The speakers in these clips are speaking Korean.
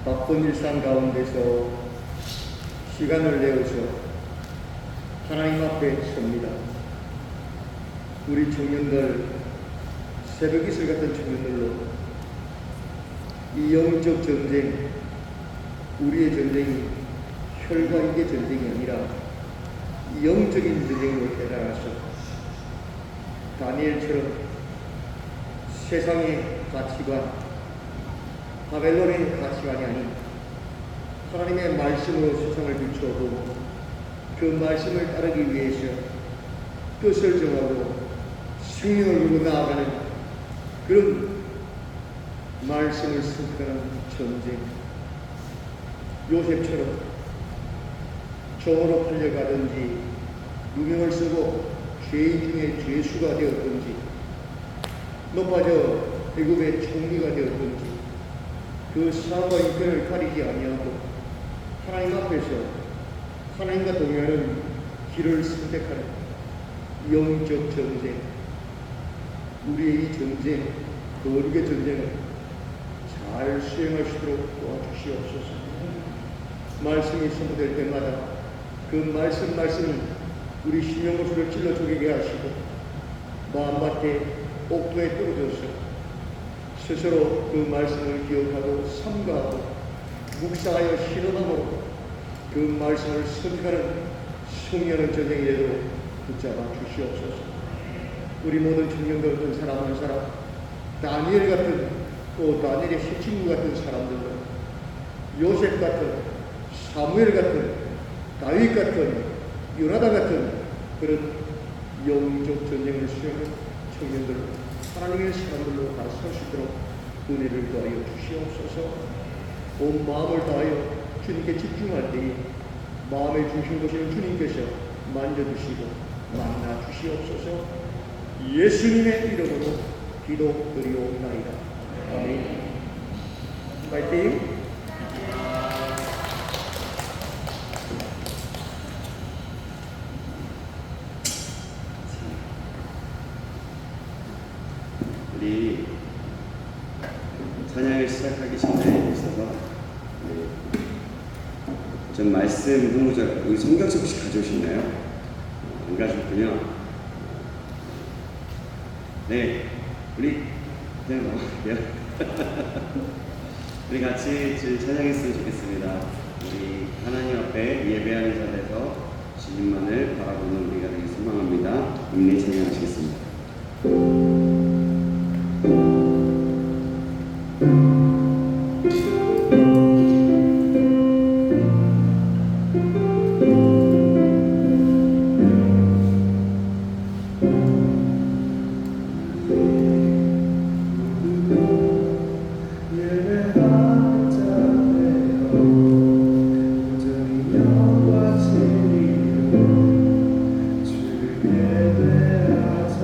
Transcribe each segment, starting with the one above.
바쁜 일상 가운데서 시간을 내어서 하나님 앞에 섭니다. 우리 청년들, 새벽 이슬 같은 청년들로 이 영적 전쟁, 우리의 전쟁이 혈과 육의 전쟁이 아니라 영적인 전쟁으로 깨달아서 다니엘처럼 세상의 가치관, 바벨론의 가치관이 아닌 하나님의 말씀으로 세상을 비추어보고 그 말씀을 따르기 위해서 뜻을 정하고 생명을 두고 나아가는 그런 말씀을 선택하는 전쟁. 요셉처럼 종으로 팔려가든지 누명을 쓰고 죄인 중에 죄수가 되었든지 높아져 애굽의 총리가 되었든지 그 사과 형편을 가리지 아니하고 하나님 앞에서 하나님과 동행하는 길을 선택하는 영적 전쟁, 우리의 이 전쟁, 거룩의 전쟁을 잘 수행할 수 있도록 도와주시옵소서. 말씀이 선포될 때마다 그 말씀이 우리 심령 모습을 찔러 쪼개게 하시고 마음밭에 옥토에 떨어져서 스스로 그 말씀을 기억하고 삼가하고 묵상하여 실현함으로 그 말씀을 선택하는 승리하는 전쟁이 되도록 붙잡아 주시옵소서. 우리 모든 청년들 어떤 사람 한 사람, 다니엘 같은, 또 다니엘의 새 친구 같은 사람들로 요셉 같은, 사무엘 같은, 다윗 같은, 요나단 같은 그런 영적 전쟁을 수행하는 청년들, 하나님의 사람들로 다 설 수 있도록 은혜를 더하여 주시옵소서. 온 마음을 다하여 주님께 집중할 때에 마음의 중심 되시는 주님께서 만져주시고 만나 주시옵소서. 예수님의 이름으로 기도드리옵나이다. 아멘. 파이팅! 우리 찬양을 시작하기 전에 있어서 좀 말씀 후무절 여기 성경책 혹시 가져오셨나요? 안 가셨군요. 네, 우리 그냥 넘어갈게요. 우리 같이 찬양했으면 좋겠습니다. 우리 하나님 앞에 예배하는 자리에서 주님만을 바라보는 우리가 되길 소망합니다. 은혜 찬양하시겠습니다. 주께 대하자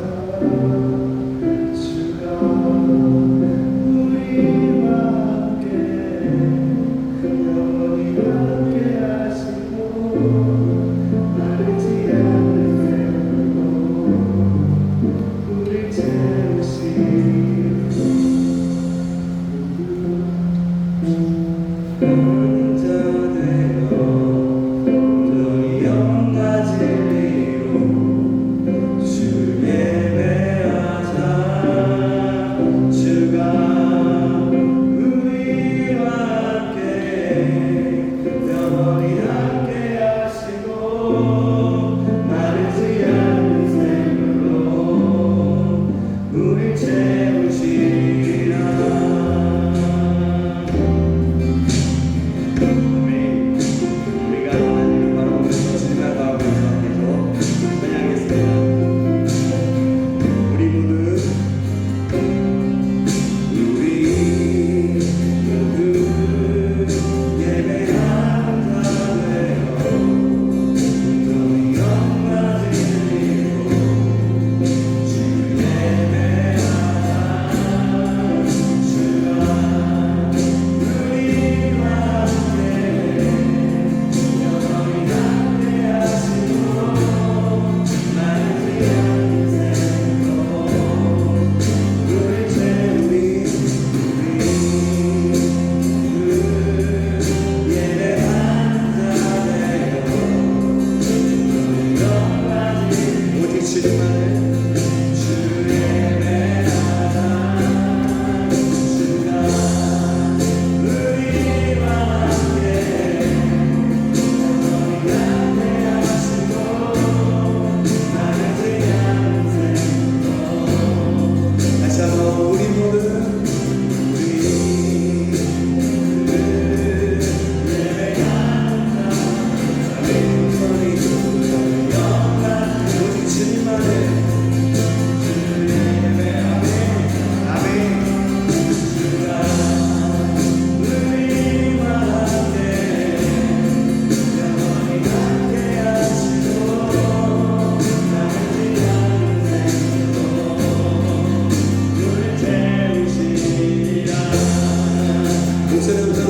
목소리부터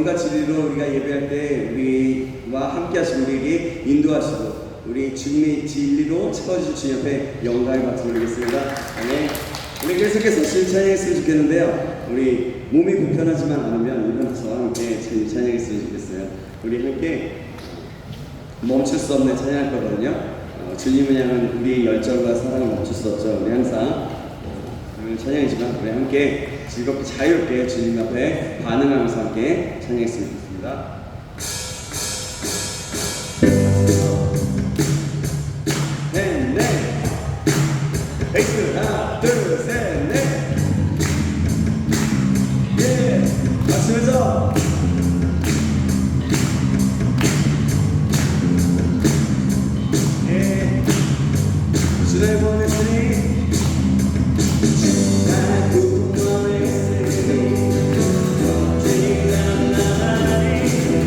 영과 진리로 우리가 예배할 때 우리와 함께 하시고 우리에게 인도하시고 우리 주님의 진리로 채워주실 주님 앞에 영광의 박수 올리겠습니다. 아멘. 우리 계속해서 찬양했으면 좋겠는데요. 우리 몸이 불편하지만 않으면 일어나서 함께 찬양했으면 좋겠어요. 우리 함께 멈출 수 없는 찬양할 거거든요. 주님을 향한 우리의 열정과 사랑을 멈출 수 없죠. 우리 항상 찬양이지만 우리 함께 즐겁게 자유롭게 주님 앞에 반응하면서 함께 찬양했으면 좋겠습니다. 넷 엑스 하나 둘 셋 넷 예 맞추면서 예 주를 보냈으니 나를 구원했으니 어찌나 나만이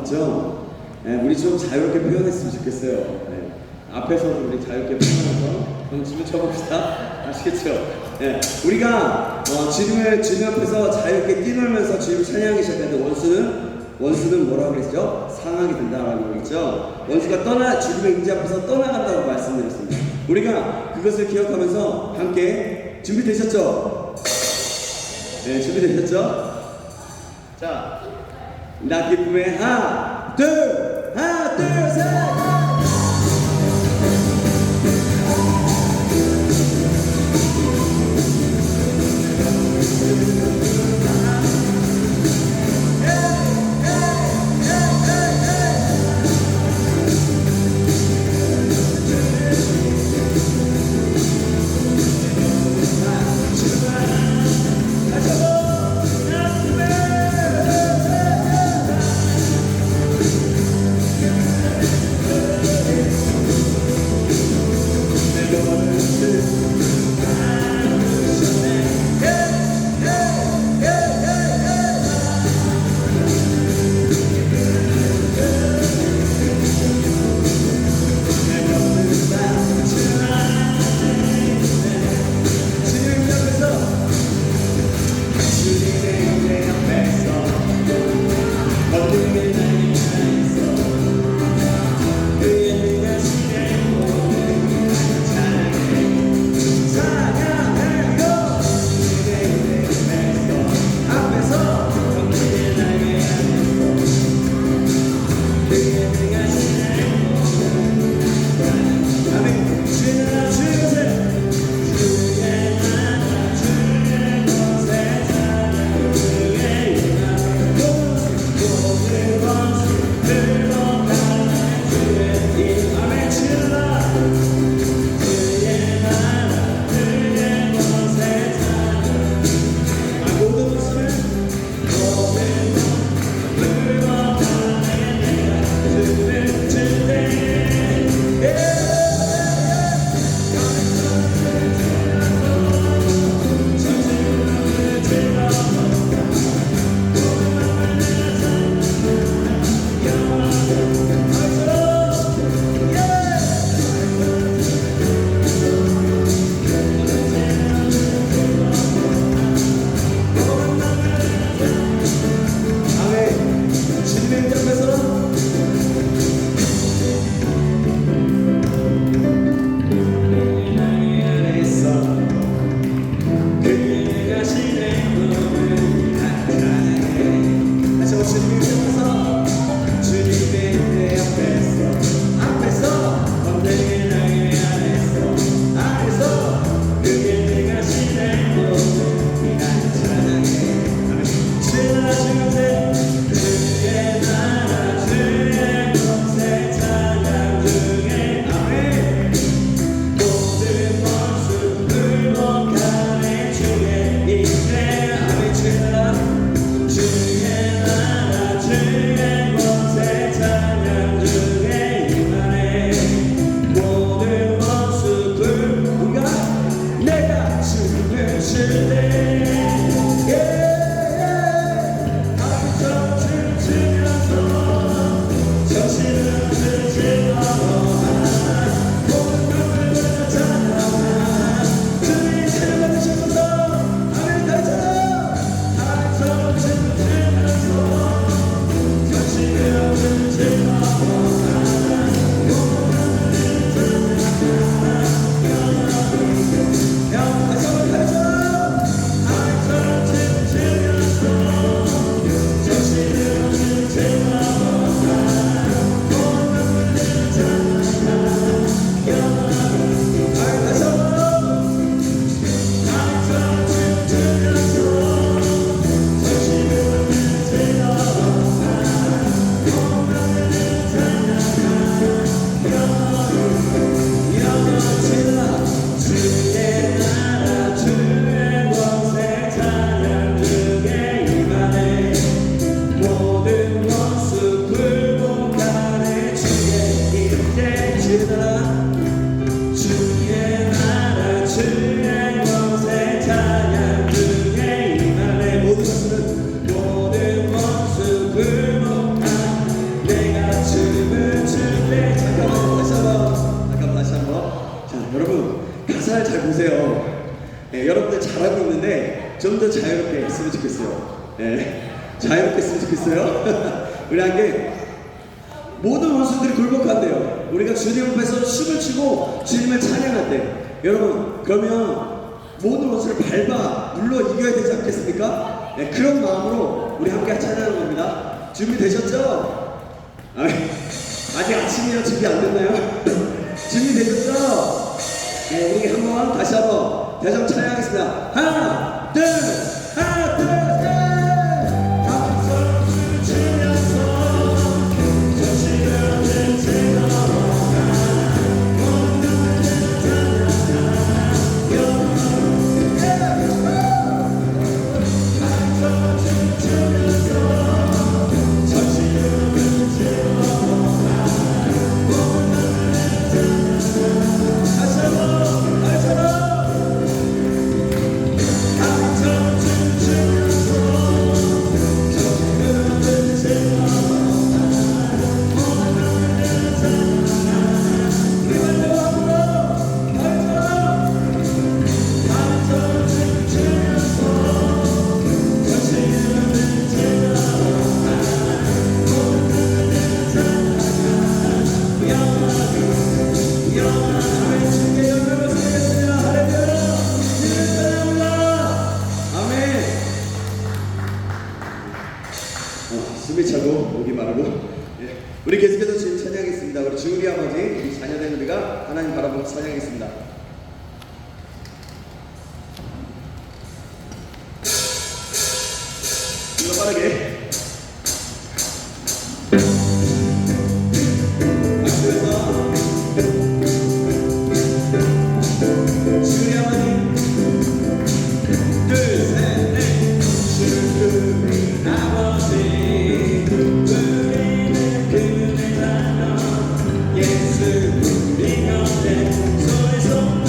맞죠? 예, 우리 좀 자유롭게 표현했으면 좋겠어요. 예, 앞에서도 우리 자유롭게 표현해서 한번 춤을 춰봅시다. 아시겠죠? 예, 우리가 주님 앞에서 자유롭게 뛰놀면서 주님 찬양하기 시작할 때 원수는 뭐라고 그랬죠? 상하게 된다라고 그랬죠? 원수가 주님의 임재 앞에서 떠나간다고 말씀드렸습니다. 우리가 그것을 기억하면서 함께 준비되셨죠? 네, 준비되셨죠? 자, 나 기쁨의 하나, 둘, 셋! 잘 보세요. 예, 여러분들 잘하고 있는데 좀 더 자유롭게 했으면 좋겠어요. 예, 자유롭게 했으면 좋겠어요. 우리 한게 모든 원수들이 굴복한대요. 우리가 주님 앞에서 춤을 추고 주님을 찬양할 때, 여러분 그러면 모든 원수를 밟아 눌러 이겨야 되지 않겠습니까? 네, 그런 마음으로 우리 함께 찬양하는 겁니다. 준비되셨죠? 아직 아침이라 준비 안 됐나요? 준비되셨죠? 네, 우리 한번 다시 한번 대성 찬양하겠습니다. 하나, 둘, 하나, 둘, 셋. 숨이 차고 목이 마르고. 예. 우리 계속해서 주님 찬양하겠습니다. 우리 주우리 아버지, 우리 자녀된 우리가 하나님 바라보고 찬양하겠습니다. 좀 더 빠르게. 박수에서 주우리 아버지, 둘, 셋, 넷. 주우리 아버지, 예수 우리 곁에 손에 손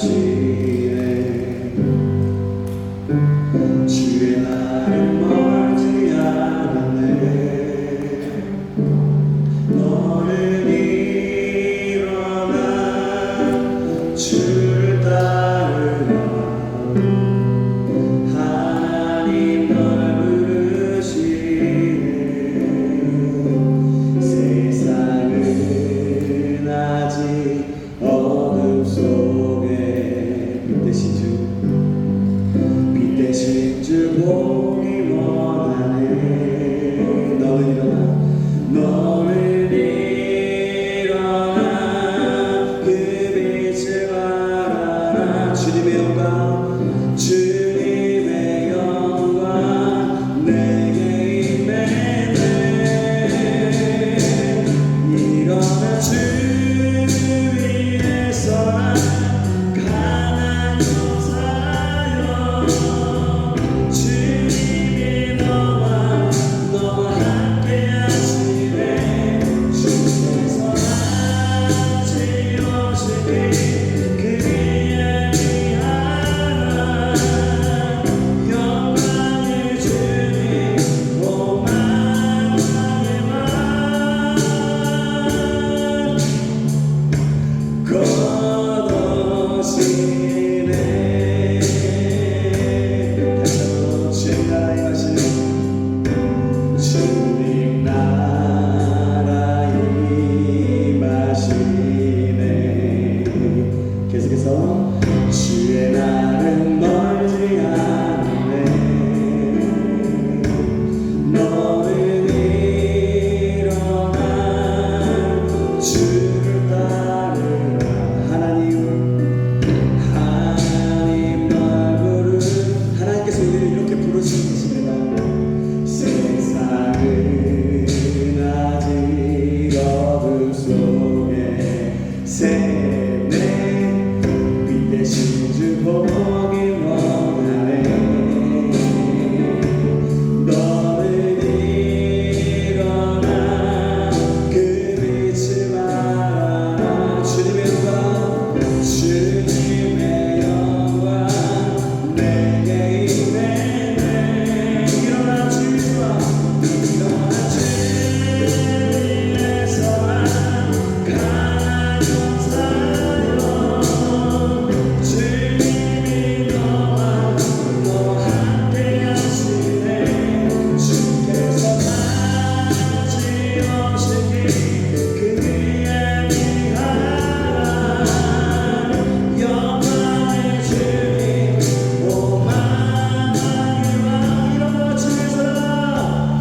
하시네 주의 날은 멀지 않았네 너는 일어나 주를 따르라 하나님 널 부르시네 세상은 아직 어둠 속에 빛 대신 주 보기 원하네 너는 일어나 그 빛을 바라라 주님의 영광 내게 임했네 일어나 주 위에서 강한 용사여 주님이 너와 함께 하시네 주께서 다시 오시니 그의 위하라 영광의 주님 오 만왕의 왕 거두시네 다시 한번 주의 나라에 가시는 주님 나라 임하시네 계속해서 주의 날은 멀지 않네 너는 일어나 주를 따르라 하나님 널 부르 하나님께서 우리를 이렇게 부르시는 것입니다 세상은 아직 어둠 속에 새네 빛 대신 주 보기 원하네 너는 일어나 그 빛을 바라라 주님의 영광 내게 임했네 일어나 주 위에서 강한 용사여 주님이 너와 함께 하시네 주께서 다시 오시니 그의 위하라 영광의 주님 오 만왕의 왕 일어나 주 위에서라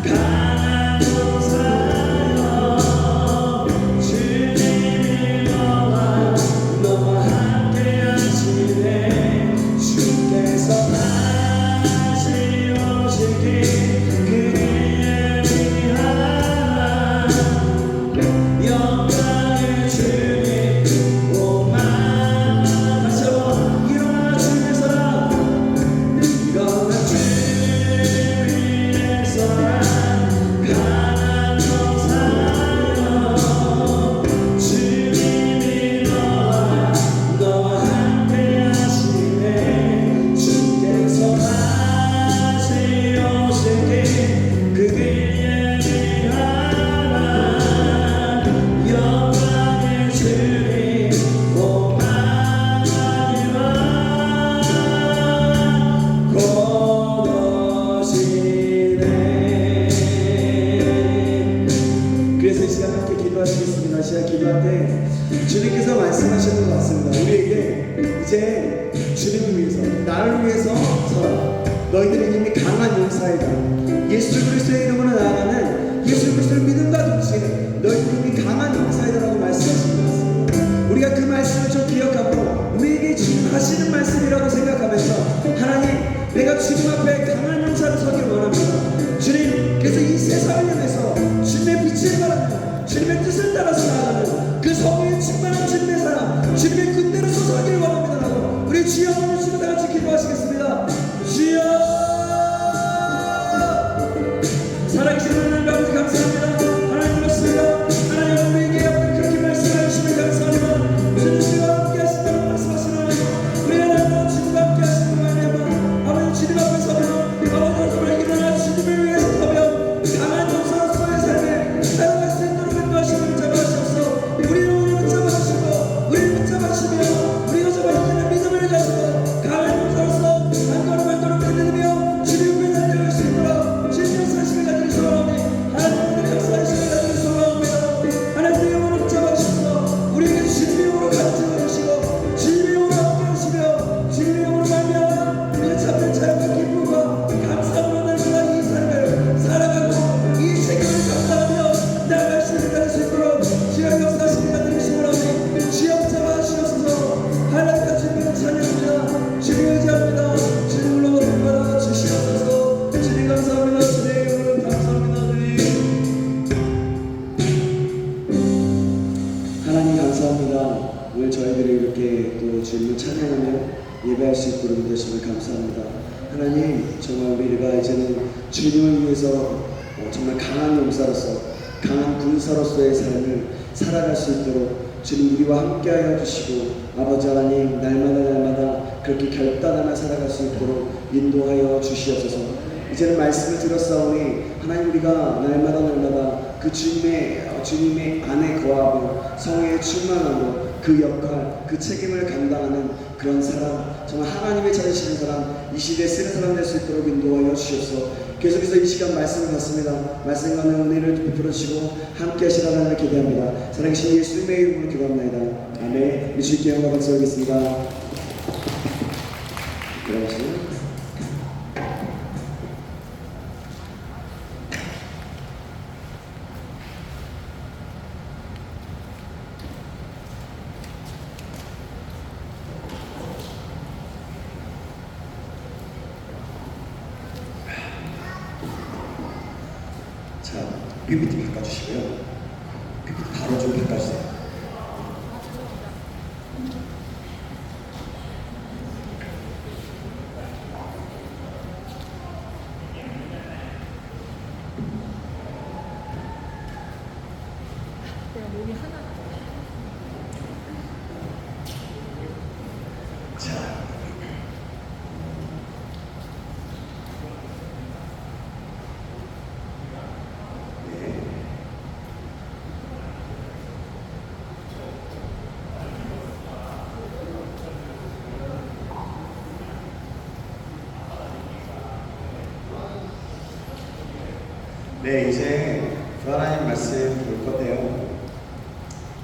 강한 용사여 주님이 너와 함께 하시네 주께서 다시 오시기 그의 위하라 영광의 주님 오 만왕 다시 한번 일어나 주 위에서라 일어나 주 위에서라 강한 용사여 주님이 너와 함께 하시네 주께서 다시 오시기 그의 위하라 영광의 주님 오 만왕의 왕 거두시네 그래서 이 시간 함께 기도하시겠습니다 이 시간 기도할 때 주님께서 말씀하시는 것 같습니다 우리에게 이제 주님을 위해서 나를 위해서 서라 너희들은 이미 강한 용사이다 예수 그리스도의 이름으로 나아가는 예수 그리스도를 믿음과 동시에 너희들은 이미 강한 용사이다라고 말씀하시는 것 같습니다 우리가 그 말씀을 좀 기억하고 우리에게 지금 하시는 말씀이라고 생각하면서 하나님 내가 주님 앞에 강한 용사로 서기를 원합니다 주님 그래서 이 세상을 향해서 주님의 빛을 바라며 주님의 뜻을 따라서 나아가는 그 성령의 충만한 주님의 사랑 주님의 군대로 서서기를 원합니다라고 우리 주여 한번 주시고 다 같이 기도하시겠습니다 주여 살아계신 하나님 아버지 감사합니다 하나님 그렇습니다 하나님 우리에게 감사합니다. 오늘 저희들이 이렇게 또 주님을 찬양하며 예배할 수 있도록 되심을 감사합니다. 하나님, 정말 우리가 이제는 주님을 위해서 정말 강한 용사로서, 강한 군사로서의 삶을 살아갈 수 있도록 주님 우리와 함께하여 주시고, 아버지 하나님, 날마다 그렇게 결단하며 살아갈 수 있도록 인도하여 주시옵소서. 이제는 말씀을 들었사오니 하나님, 우리가 날마다 그 주님의 안에 거하고 성에 충만하고 그 역할, 그 책임을 감당하는 그런 사람, 정말 하나님의 찾으시는 사람, 이 시대에 쓰는 사람 될 수 있도록 인도하여 주시옵소서. 계속해서 이 시간 말씀을 받습니다. 말씀 가운데 은혜를 베풀어 주시고 함께 하시라 하나님을 기대합니다. 사랑하신 예수님의 이름으로 기도합니다. 아멘. 우리 주님께 영광 박수 올리겠습니다. 들어가시죠. 자, PPT 바꿔주시고요. PPT 바로 좀 바꿔주세요. 내가 몸이 하나. 자, 네, 이제 하나님 말씀 볼 건데요.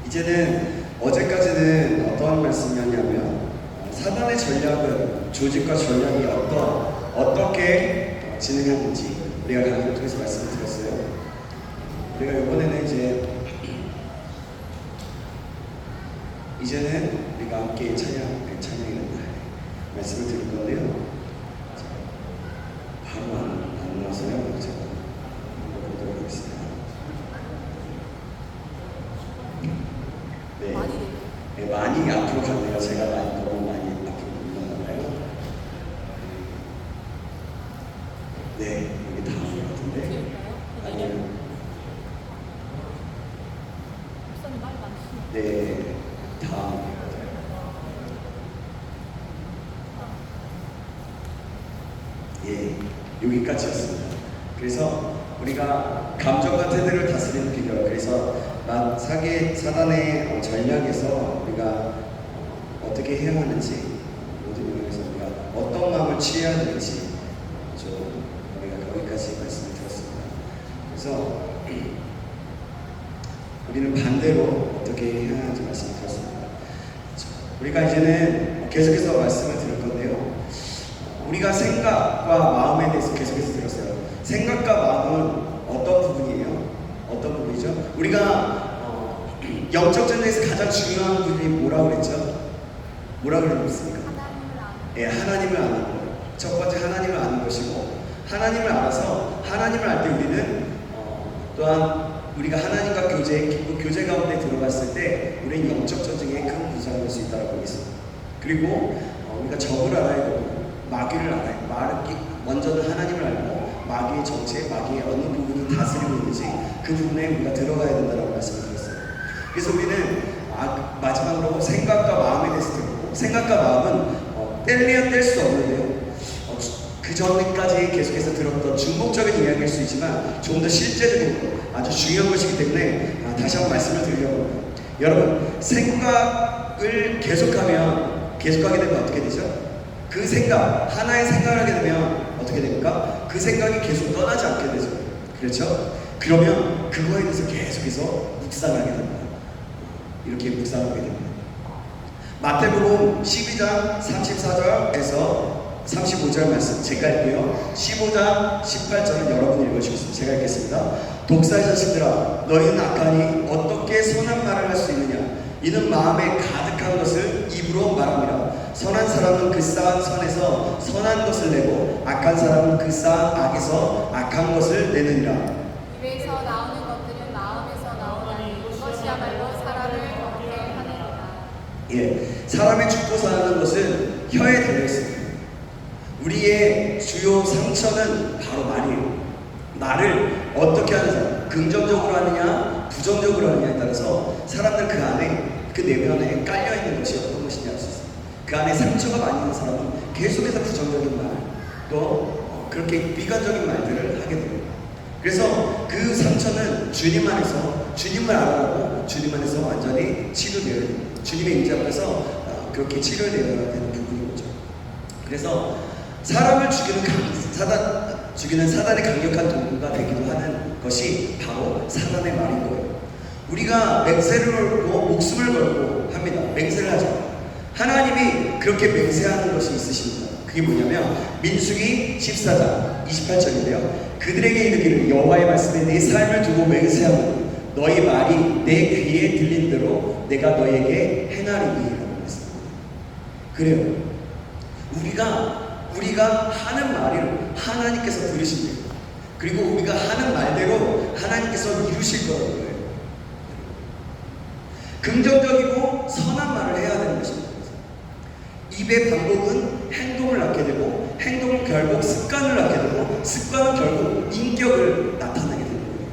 이제는 어제까지는 어떤 말씀이었냐면 사단의 전략은 조직과 전략이 어떻게 진행하는지 우리가 강의를 통해서 말씀을 드렸어요. 우리가 이번에는 이제는 우리가 함께 찬양의 날 말씀을 드릴 건데요. 바로 안 나와서요. 제가 보도록 하겠습니다. 네. 네, 많이 앞으로 갔네요. 제가 너무 많이 앞으로 올라가나요? 네, 여기 다음인 것 같은데. 아니요. 네, 다음. 예, 여기까지였습니다. 그래서 우리가 감정과 태도를 다스리는 비결, 그래서 사단의 전략에서 우리가 어떻게 해야 하는지, 모든 면에서 우리가 어떤 마음을 취해야 되는지 우리가 거기까지 말씀을 드렸습니다. 그래서 우리는 반대로 어떻게 해야 하는지 말씀을 드렸습니다. 우리가 이제는 계속해서 말씀을 드릴 건데요. 우리가 생각과 마음에 대해서 계속해서 들었어요. 생각과 마음은 어떤 부분이에요? 어떤 부분이죠? 우리가 영적 전쟁에서 가장 중요한 부분이 뭐라고 그랬죠? 뭐라고 그랬습니까? 예, 하나님을 아는 것. 첫 번째 하나님을 아는 것이고, 하나님을 알아서 하나님을 알 때 우리는 또한 우리가 하나님과 교제 가운데 들어갔을 때 우리는 영적 전쟁에 큰 부상을 할 수 있다고 보겠습니다. 그리고 우리가 적을 알아야 되고 마귀를 알아요. 먼저는 하나님을 알고 마귀의 정체, 마귀의 어느 부분이 다스리고 있는지 그 부분에 우리가 들어가야 된다고 말씀을 드렸어요. 그래서 우리는 마지막으로 생각과 마음에 대해서 들었고, 생각과 마음은 뗄래야 뗄 수 없는데요. 그 전까지 계속해서 들었던 중복적인 이야기일 수 있지만 좀 더 실제적이고 아주 중요한 것이기 때문에 다시 한번 말씀을 드리려고 합니다. 여러분, 생각을 계속하게 되면 어떻게 되죠? 그 생각, 하나의 생각을 하게 되면 어떻게 됩니까? 그 생각이 계속 떠나지 않게 되죠. 그렇죠? 그러면 그거에 대해서 계속해서 묵상하게 됩니다. 이렇게 묵상하게 됩니다. 마태복음 12장 34절에서 35절 말씀 제가 읽고요. 15장 18절은 여러분이 읽으시겠습니다. 제가 읽겠습니다. 독사의 자식들아, 너희는 악하니 어떻게 선한 말을 할 수 있느냐? 이는 마음에 가득한 것을 입으로 말합니다. 선한 사람은 그 쌓은 선에서 선한 것을 내고, 악한 사람은 그 쌓은 악에서 악한 것을 내느니라. 입에서 나오는 것들은 마음에서 나오나니 그것이야말로 사람을 걷게 하느니라. 사람이 죽고 사는 것은 혀에 달려 있습니다. 우리의 주요 상처는 바로 말이에요. 말을 어떻게 하는 사람, 긍정적으로 하느냐, 부정적으로 하느냐에 따라서 사람들 그 안에, 그 내면에 깔려 있는 것이 어떤 것인지 알 수 있어요. 그 안에 상처가 많이 있는 사람은 계속해서 부정적인 말, 또 그렇게 비관적인 말들을 하게 됩니다. 그래서 그 상처는 주님 안에서, 주님을 알아가고 주님 안에서 완전히 치료되어야 됩니다. 주님의 임재 앞에서 그렇게 치료되어야 되는 부분인 거죠. 그래서 사람을 죽이는 사단의 강력한 도구가 되기도 하는 것이 바로 사단의 말인 거예요. 우리가 맹세를 걸고 목숨을 걸고 합니다. 맹세를 하죠. 하나님이 그렇게 맹세하는 것이 있으십니다. 그게 뭐냐면 민수기 14장 28절인데요. 그들에게 이르기를 여호와의 말씀에 내 삶을 두고 맹세하노니 너희 말이 내 귀에 들린 대로 내가 너에게 행하리니라고 했습니다. 그래요. 우리가 하는 말을 하나님께서 들으십니다. 그리고 우리가 하는 말대로 하나님께서 이루실 거예요. 긍정적이고 선한 말을 해야 되는 것입니다. 입의 반복은 행동을 낳게 되고, 행동은 결국 습관을 낳게 되고, 습관은 결국 인격을 나타내게 되는 거예요.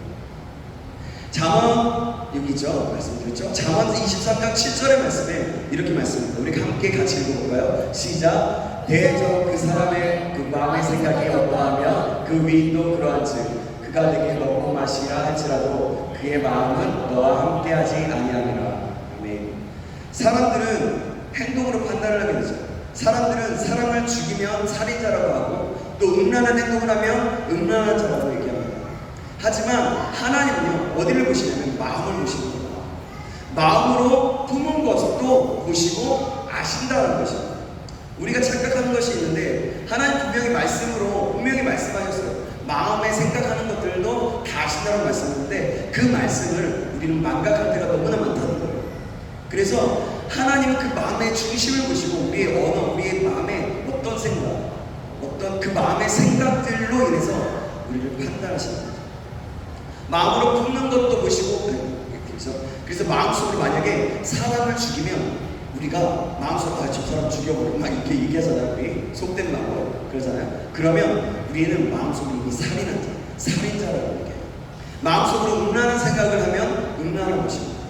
잠언 여기 있죠? 말씀드렸죠? 잠언 23장 7절의 말씀에 이렇게 말씀합니다. 우리 함께 같이 읽어볼까요? 시작. 대저 그 사람의 그 마음의 생각이 어떠하며 그 위인도 그러한즉 그가 내게 먹고 마시라 할지라도 그의 마음은 너와 함께하지 아니하리라. 아멘. 사람들은 행동으로 판단을 하게 되죠. 사람들은 사람을 죽이면 살인자라고 하고 또 음란한 행동을 하면 음란한 자라고 얘기합니다. 하지만 하나님은요, 어디를 보시냐면 마음을 보시는 겁니다. 마음으로 품은 것도 보시고 아신다는 것입니다. 우리가 착각하는 것이 있는데 하나님 분명히 말씀으로 분명히 말씀하셨어요. 마음에 생각하는 것들도 다 아신다고 말씀했는데 그 말씀을 우리는 망각할 때가 너무나 많다는 거예요. 그래서 하나님은 그 마음의 중심을 보시고 우리의 언어, 우리의 마음의 어떤 생각, 어떤 그 마음의 생각들로 인해서 우리를 판단하시는 거죠. 마음으로 품는 것도 보시고 그래서 마음속으로 만약에 사람을 죽이면 우리가 마음속으로 저 사람 죽여버리고 막 이렇게 얘기하잖아요. 우리 속된 마음으로 그러잖아요. 그러면 우리는 마음속으로 이미 살인자라고 얘기해요. 마음속으로 음란한 생각을 하면 음란한 것입니다.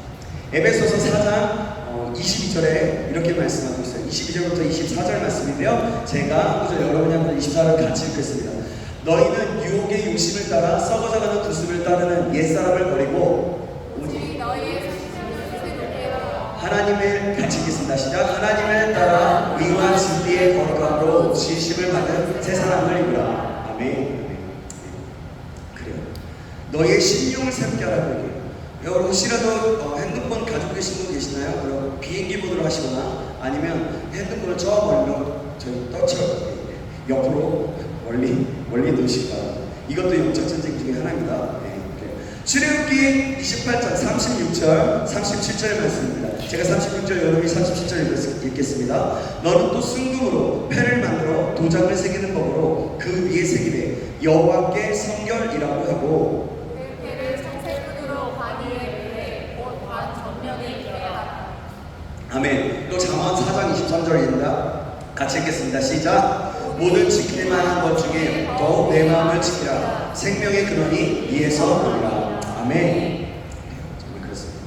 에베소서 4장 22절에 이렇게 말씀하고 있어요. 22절부터 24절 말씀인데요. 제가 여러분이 한번 24절을 같이 읽겠습니다. 너희는 유혹의 욕심을 따라 썩어져가는 두습을 따르는 옛사람을 버리고 오직 너희의 성품을 새롭게 하라. 하나님을 같이 읽겠습니다. 시작. 하나님을 따라 의와 진리의 거룩함으로 지으심을 받은 새 사람을 입으라. 아멘. 그래요. 너희의 심령을 새롭게 하라고 얘기해요. 여러분 혹시라도 핸드폰 가지고 계신 분 계시나요? 그럼 비행기 모드로 하시거나 아니면 핸드폰을 저 멀리로 옆으로 멀리 놓으실까. 이것도 영적 전쟁 중에 하나입니다. 출애굽기 28장 36절 37절의 말씀입니다. 제가 36절 여러분이 37절 읽겠습니다. 너는 또 순금으로 패를 만들어 도장을 새기는 법으로 그 위에 새기되 여호와께 성결이라고 하고 그 패를 청색끈으로 바디에 매해 곧 반 전면에 입게 하라. 아멘. 또 잠언 4장 23절입니다. 같이 읽겠습니다. 시작. 모든 지킬 만한 것 중에 더욱 내 마음을 지키라. 생명의 근원이 이에서 오리라. 아멘. 정말 그렇습니다.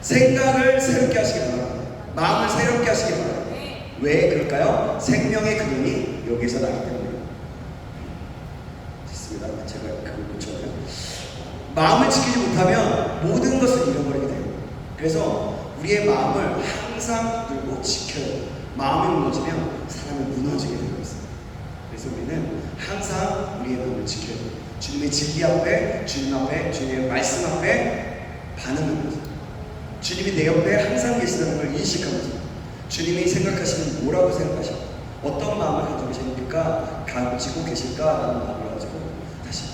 생각을 새롭게 하시기 바랍니다. 마음을 새롭게 하시기 바랍니다. 왜 그럴까요? 생명의 근원이 여기서 나기 때문에. 됐습니다. 제가 그걸 놓쳤네요. 마음을 지키지 못하면 모든 것을 잃어버리게 돼요. 그래서 우리의 마음을 항상 붙들고 지켜야 돼요. 마음이 무너지면 사람이 무너지게 되고 있어요. 그래서 우리는 항상 우리의 마음을 지켜야 돼요. 주님의 진리 앞에, 주님 앞에, 주님의 말씀 앞에 반응하면서 주님이 내 옆에 항상 계시다는 걸 인식하면서 주님이 생각하시는 뭐라고 생각하시고 어떤 마음을 가지고 계십니까? 가지고 계실까라는 마음을 가지고 다시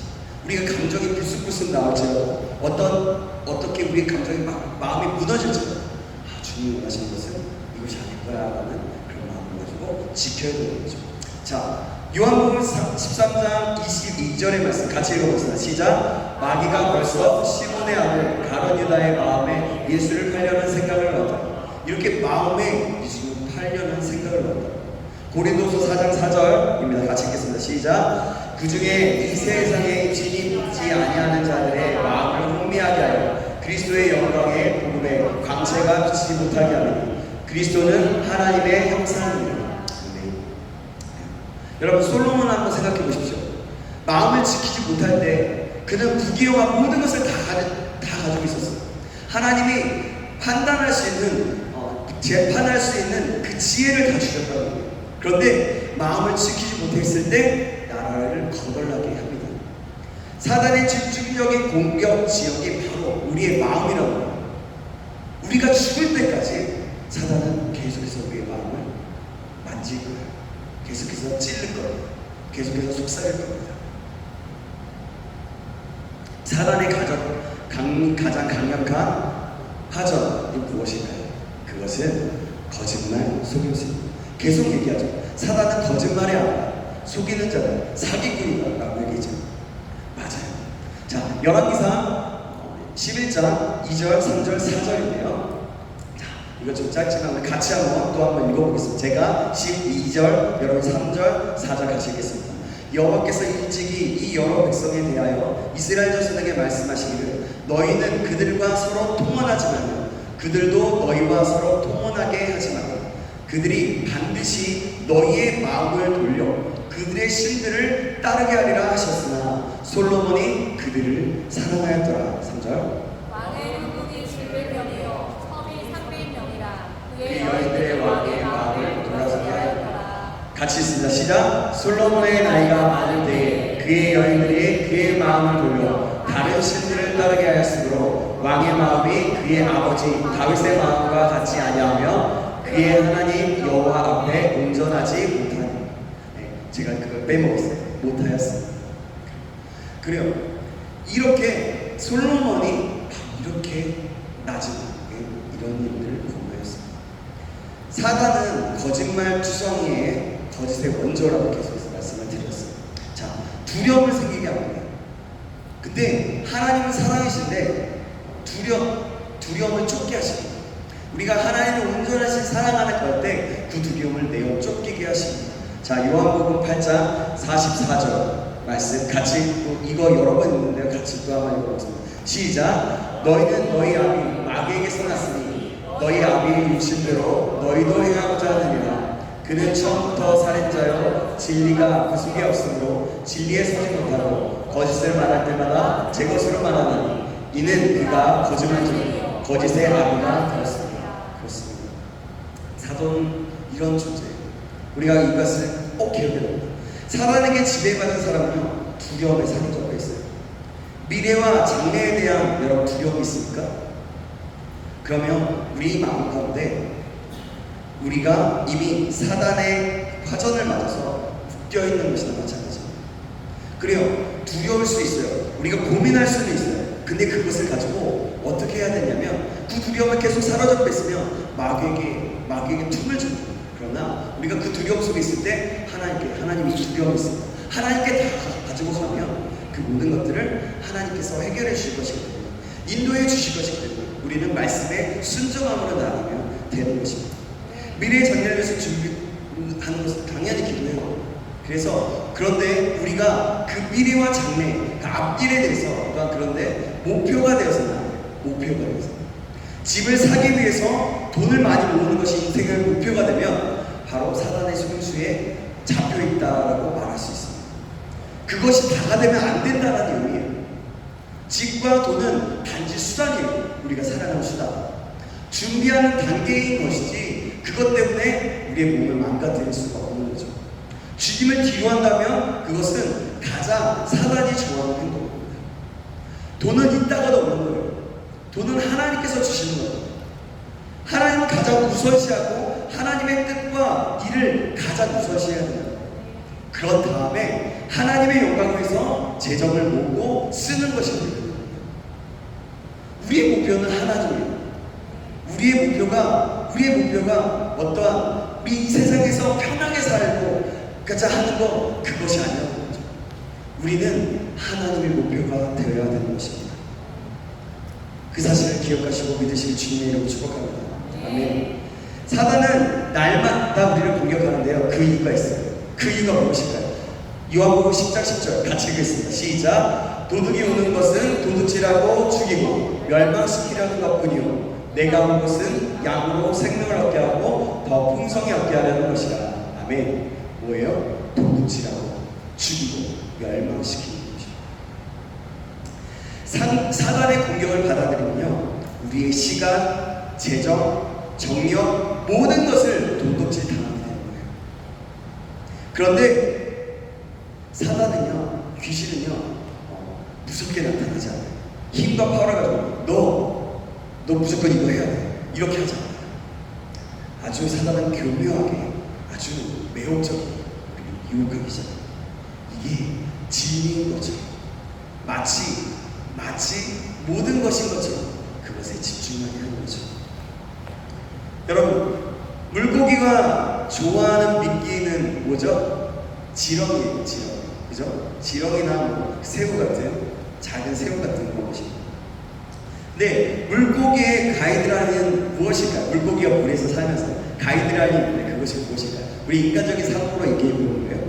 우리가 감정이 불쑥불쑥 나올지라도 어떻게 우리의 감정이 마음이 무너질지라도 주님이 원하시는 것은 이것이 아닐 거야 라는 그런 마음을 가지고 지켜야 되는 거죠. 자, 요한복음 13장 22절의 말씀 같이 읽어보겠습니다. 시작. 마귀가 벌써 시몬의 아들 가룟 유다의 마음에 예수를 팔려는 생각을 갖다 이렇게 마음에 28년은 생각을 넣었다. 고린도서 4장 4절입니다. 같이 읽겠습니다. 시작. 그 중에 이 세상에 진이 있지 아니하는 자들의 마음을 혼미하게 하여 그리스도의 영광의 복음에 광채가 비치지 못하게 하니 그리스도는 하나님의 형상이니라. 여러분, 솔로몬 한번 생각해 보십시오. 마음을 지키지 못할 때 그는 부귀영화 모든 것을 다 가지고 있었어요. 하나님이 판단할 수 있는 재판할 수 있는 그 지혜를 다 주셨다는 거예요. 그런데 마음을 지키지 못했을 때 나라를 거덜나게 합니다. 사단의 집중적인 공격 지역이 바로 우리의 마음이라고 합니다. 우리가 죽을 때까지 사단은 계속해서 우리의 마음을 만질 거예요. 계속해서 찔릴 거예요. 계속해서 속삭일 겁니다. 사단의 가장 강력한 화전이 무엇인가요? 그것은 거짓말, 속임수입니다. 계속 얘기하죠. 사단은 거짓말이 아니라 속이는 자다, 사기꾼이다라고 얘기하죠. 맞아요. 자, 열왕기상 11장 2절, 3절, 4절인데요. 자, 이거 좀 짧지만 같이 한번 읽어보겠습니다. 제가 12절, 여러분 3절, 4절 같이 읽겠습니다. 여호와께서 일찍이 이 여러 백성에 대하여 이스라엘 자손에게 말씀하시기를 너희는 그들과 서로 통원하지 말며 그들도 너희와 서로 통원하게 하지 말라. 그들이 반드시 너희의 마음을 돌려 그들의 신들을 따르게 하리라 하셨으나 솔로몬이 그들을 사랑하였더라. 3절. 왕의 누국이 700명이요 섬이 300명이라 그 그의 여인들의 왕의 마음을 돌아서게 하였더라. 같이 있습니다. 시작. 솔로몬의 나이가 많을 때에 그의 여인들이 그의 마음을 돌려 다른 신들을 따르게 하였으므로 왕의 마음이 그의 아버지 다윗의 마음과 같지 아니하며 그의 하나님 여호와 앞에 온전하지 못하니. 제가 그걸 빼먹었어요. 못하였습니다. 그래요. 이렇게 솔로몬이 이렇게 낮은 이런 일들을 공부했습니다. 사단은 거짓말 투성이의 거짓의 원조라고 계속해서 말씀을 드렸어요. 자, 두려움을 생기게 합니다. 근데 하나님은 사랑이신데 두려움을 쫓게 하십니다. 우리가 하나님을 온전하신 사랑하는 걸 때 그 두려움을 내어 쫓기게 하십니다. 자, 요한복음 8장 44절 말씀 같이 또 이거 여러 번 읽는데요. 같이 또 한번 읽어보겠습니다. 시작. 너희는 너희 아비 마귀에게서 났으니 너희 아비의 육신대로 너희도 행하고자 하느니라. 그는 처음부터 살인자요 진리가 그 속에 없으므로 진리에 서지 못하고 거짓을 말할 때마다 제 것으로 말하나니 이는 그가 거짓말쟁이 거짓의 아비가 되었습니다. 그렇습니다. 사도는 이런 존재예요. 우리가 이것을 꼭 기억해야 됩니다. 사단에게 지배받은 사람은요 두려움에 사로잡혀 있어요. 미래와 장래에 대한 여러분 두려움이 있습니까? 그러면 우리 마음 가운데 우리가 이미 사단의 화전을 맞아서 묶여있는 것이나 마찬가지입니다. 그래요. 두려울 수 있어요. 우리가 고민할 수는 있어요. 근데 그것을 가지고 어떻게 해야 되냐면 그 두려움을 계속 사로잡혀 있으면 마귀에게 틈을 줍니다. 그러나 우리가 그 두려움 속에 있을 때 하나님이 이 두려움이 있습니다. 하나님께 다 가지고 가면 그 모든 것들을 하나님께서 해결해 주실 것이기 때문에 인도해 주실 것이기 때문에 우리는 말씀에 순종함으로 나아가면 되는 것입니다. 미래의 장래를 위해서 준비하는 것은 당연히 기도해요. 그런데 우리가 그 미래와 장래, 그 앞길에 대해서 또한 그런데 목표가 되어서는 안 돼요. 목표가 되어서 집을 사기 위해서 돈을 많이 모으는 것이 인생의 목표가 되면 바로 사단의 속임수에 잡혀 있다라고 말할 수 있습니다. 그것이 다가 되면 안 된다는 의미예요. 집과 돈은 단지 수단이에요. 우리가 살아가는 수단. 준비하는 단계인 것이지 그것 때문에 우리의 몸을 망가뜨릴 수가 없는 거죠. 죽임을 뒤로 한다면 그것은 가장 사단이 좋아하는 행동입니다. 돈은 있다가도 없는 거예요. 돈은 하나님께서 주시는 거예요. 하나님은 가장 우선시하고 하나님의 뜻과 일을 가장 우선시해야 돼요. 그런 다음에 하나님의 영광을 위해서 재정을 모으고 쓰는 것이 됩니다. 우리의 목표는 하나님이에요. 우리의 목표가 어떠한 우리 이 세상에서 편하게 살고 하는 거 그것이 아니라는 거죠. 우리는 하나님의 목표가 되어야 되는 것입니다. 그 사실을 기억하시고 믿으시길 주님의 이름으로 축복합니다. 아멘. 사단은 날마다 우리를 공격하는데요. 그 이유가 있어요. 그 이유가 무엇일까요? 요한복음 10장 10절 같이 읽겠습니다. 시작. 도둑이 오는 것은 도둑질하고 죽이고 멸망시키려는 것뿐이요 내가 온 것은 양으로 생명을 얻게 하고 더 풍성히 얻게 하려는 것이라. 아멘. 뭐예요? 도둑질하고 죽이고 멸망시키는 것이죠. 사단의 공격을 받아들이면요 우리의 시간, 재정, 정력 모든 것을 도둑질 당하게 되는 거예요. 그런데 사단은요, 귀신은요 무섭게 나타나지 않아요. 힘과 파워를 가지고 너 무조건 이거 해야 돼 이렇게 하지 않아요. 아주 사단은 교묘하게 아주 매혹적인 그리고 유혹하기 시작해요. 이게 진리인 것처럼 마치 모든 것인 것처럼 그것에 집중하게 하는 거죠. 여러분, 물고기가 좋아하는 미끼는 뭐죠? 지렁이에요. 지렁이. 그죠? 지렁이나 뭐 새우 같은 작은 새우 같은 것입니다. 근데 물고기의 가이드라인은 무엇일까요? 물고기가 물에서 살면서 가이드라인이 있는데 그것이 무엇일까요? 우리 인간적인 사고로 얘기해 보는 거예요.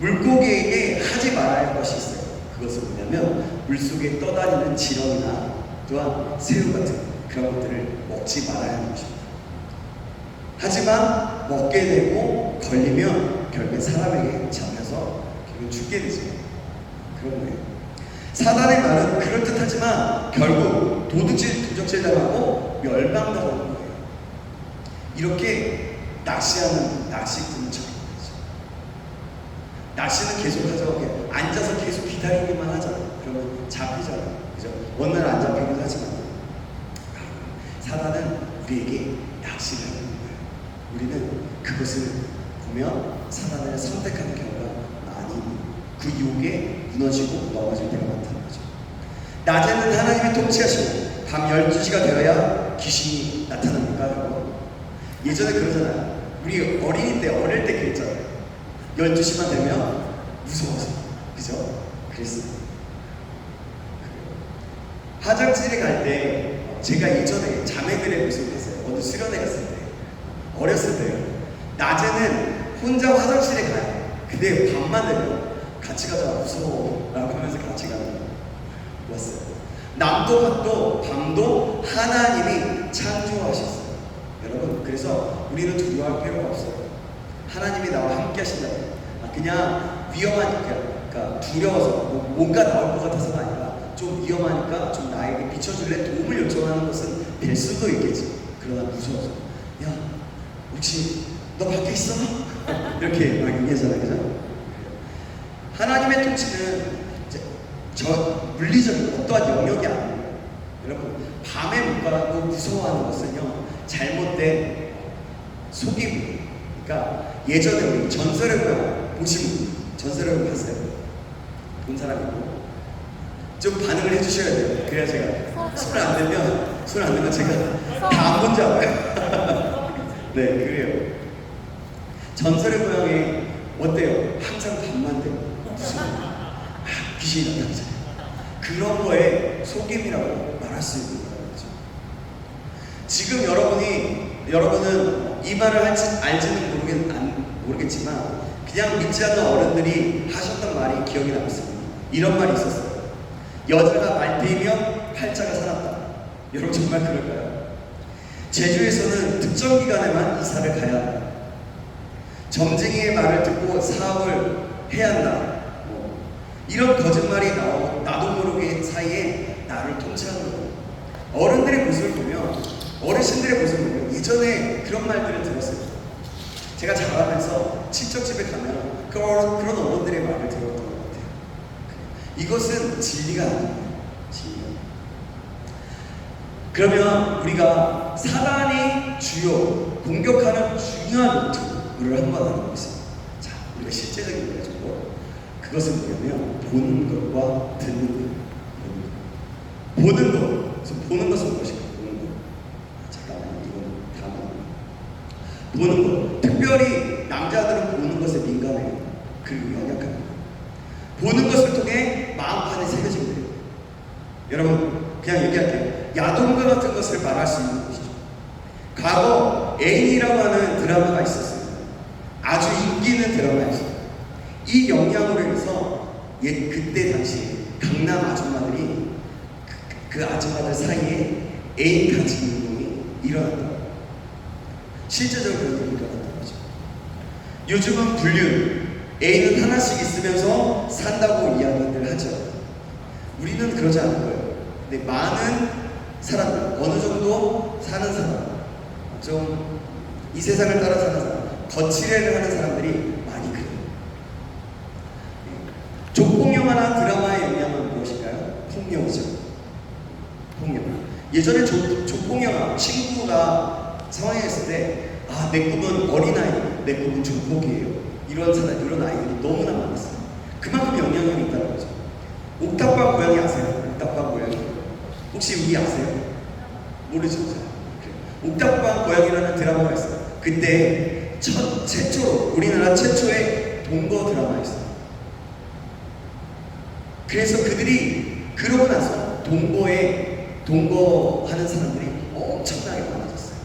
물고기에게 하지 말아야 할 것이 있어요. 그것은 뭐냐면 물속에 떠다니는 지렁이나 또한 새우 같은 그런 것들을 먹지 말아야 하는 것입니다. 하지만 먹게 되고 걸리면 결국엔 사람에게 잡혀서 결국 죽게 되죠. 그런 거예요. 사단의 말은 그럴듯하지만 결국 도둑질 당하고 멸망당하는 거예요. 이렇게 낚시하는 낚시꾼처럼 거죠. 낚시는 계속 하죠. 앉아서 계속 기다리기만 하잖아요. 그러면 잡히잖아요. 그죠? 어느 날 안 잡히기도 하지만 사단은 우리에게 낚시를 하는 거예요. 우리는 그것을 보면 사단을 선택하는 경우가 많이 그 유혹에 무너지고 넘어질 때가 많다는 거죠. 낮에는 하나님이 통치하시고 밤 12시가 되어야 귀신이 나타납니까? 여러분? 예전에 그러잖아요. 우리 어린이 때 어릴 때 그랬잖아요. 12시만 되면 무서워서 그죠? 그랬어요. 화장실에 갈 때 제가 예전에 자매들의 모습을 봤어요. 어느 수련회 갔을 때 어렸을 때요. 낮에는 혼자 화장실에 가요. 근데 밤만 되면 같이 가자 무서워 라고 하면서 같이 가는 거 왔어요. 남도 밖도 밤도 하나님이 창조하셨어요. 여러분, 그래서 우리는 두려워할 필요가 없어요. 하나님이 나와 함께 하신다면 그냥 위험하니까, 그러니까 두려워서 뭔가 나올 것 같아서가 아니라 좀 위험하니까 좀 나에게 비춰줄래 도움을 요청하는 것은 될 수도 있겠지. 그러나 무서워서 야 혹시 너 밖에 있어? 이렇게 막 얘기하잖아요. 그죠? 하나님의 통치는 저 물리적인 어떠한 영역이 아니에요. 여러분, 밤에 못 가고 무서워하는 것은요 잘못된 속임. 그러니까 예전에 우리 전설의 고향 보신 분, 전설의 고향 봤어요? 본 사람 있고 좀 반응을 해주셔야 돼요. 그래야 제가 손 안 대면 제가 다 안 본 줄 알아요. 네, 그래요. 전설의 고향에 어때요? 항상 밤만 되면 무서워. 귀신이 나타나잖아요. 그런 거에 속임이라고 말할 수 있는 거죠. 지금 여러분은 이 말을 알지는 모르겠지만 그냥 믿지 않는 어른들이 하셨던 말이 기억이 남습니다. 이런 말이 있었어요. 여자가 말테이면 팔자가 살았다. 여러분 정말 그럴까요? 제주에서는 특정 기간에만 이사를 가야 한다. 점쟁이의 말을 듣고 사업을 해야 한다. 이런 거짓말이 나도 모르게 사이에 나를 통치하는 거예요. 어른들의 모습을 보면, 어르신들의 모습을 보면 예전에 그런 말들을 들었어요. 제가 자라면서 친척집에 가면 그런 어른들의 말을 들었던 것 같아요. 이것은 진리가 아니에요. 진리가. 그러면 우리가 사단이 공격하는 중요한 노트를 한번 알아보겠습니다. 자, 우리가 실제적인 거를 가지고 그것은 뭐냐면 보는 것과 듣는 것. 보는 것. 그래서 보는 것은 무엇일까요? 보는 것. 잠깐만, 이건 다음. 보는 것. 특별히 남자들은 보는 것에 민감해요. 그리고 연약합니다. 보는 것을 통해 마음판에 새겨진 거예요. 여러분, 그냥 얘기할게요. 야동과 같은 것을 말할 수 있는 것이죠. 과거 애인이라고 하는 드라마가 있었어요. 아주 인기 있는 드라마였어요. 이 영향으로 인해서 그때 당시 강남 아줌마들이 그 아줌마들 사이에 애인 간직 운동이 일어났다. 실제적으로 그런 일이 일어났다는 거죠. 요즘은 불륜, 애인은 하나씩 있으면서 산다고 이야기들 하죠. 우리는 그러지 않을 거예요. 근데 많은 사람들, 어느 정도 사는 사람, 좀 이 세상을 따라 사는 사람, 거칠애를 하는 사람들이 많이 그래요. 조폭영화나 드라마의 영향은 무엇일까요? 폭력이죠. 폭력. 예전에 조폭영화 친구가 상황에 있을 때 내 꿈은 어린아이, 내 꿈은 조폭이에요. 이런 아이들이 너무나 많았어요. 그만큼 영향력이 있다는 거죠. 옥탑방 고양이 아세요? 옥탑방 고양이? 혹시 우리 아세요? 모르죠? 옥탑방 고양이라는 드라마가 있어요. 그때 최초로 우리나라 최초의 동거 드라마였어요. 그래서 그들이 그러고 나서 동거하는 사람들이 엄청나게 많아졌어요.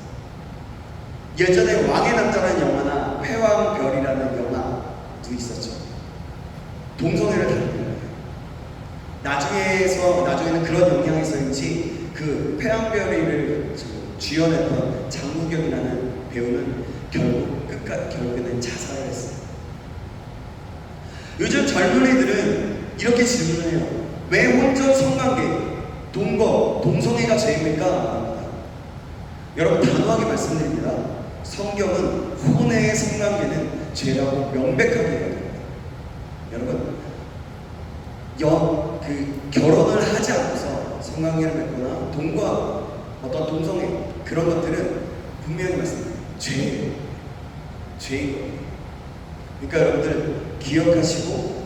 예전에 왕의 남자라는 영화나 패왕별이라는 영화도 있었죠. 동성애를 다루는 거예요. 나중에는 그런 영향에서인지 그 패왕별이를 주연했던 장무경이라는 배우는 결국에는 자살을 했어요. 요즘 젊은 애들은 이렇게 질문을 해요. 왜 혼전 성관계, 동성애가 죄입니까? 여러분 단호하게 말씀드립니다. 성경은 혼외의 성관계는 죄라고 명백하게 이야기합니다. 여러분 결혼을 하지 않고서 성관계를 맺거나 어떤 동성애 그런 것들은 분명히 말씀드립니다. 죄인 거예요. 그러니까 여러분들 기억하시고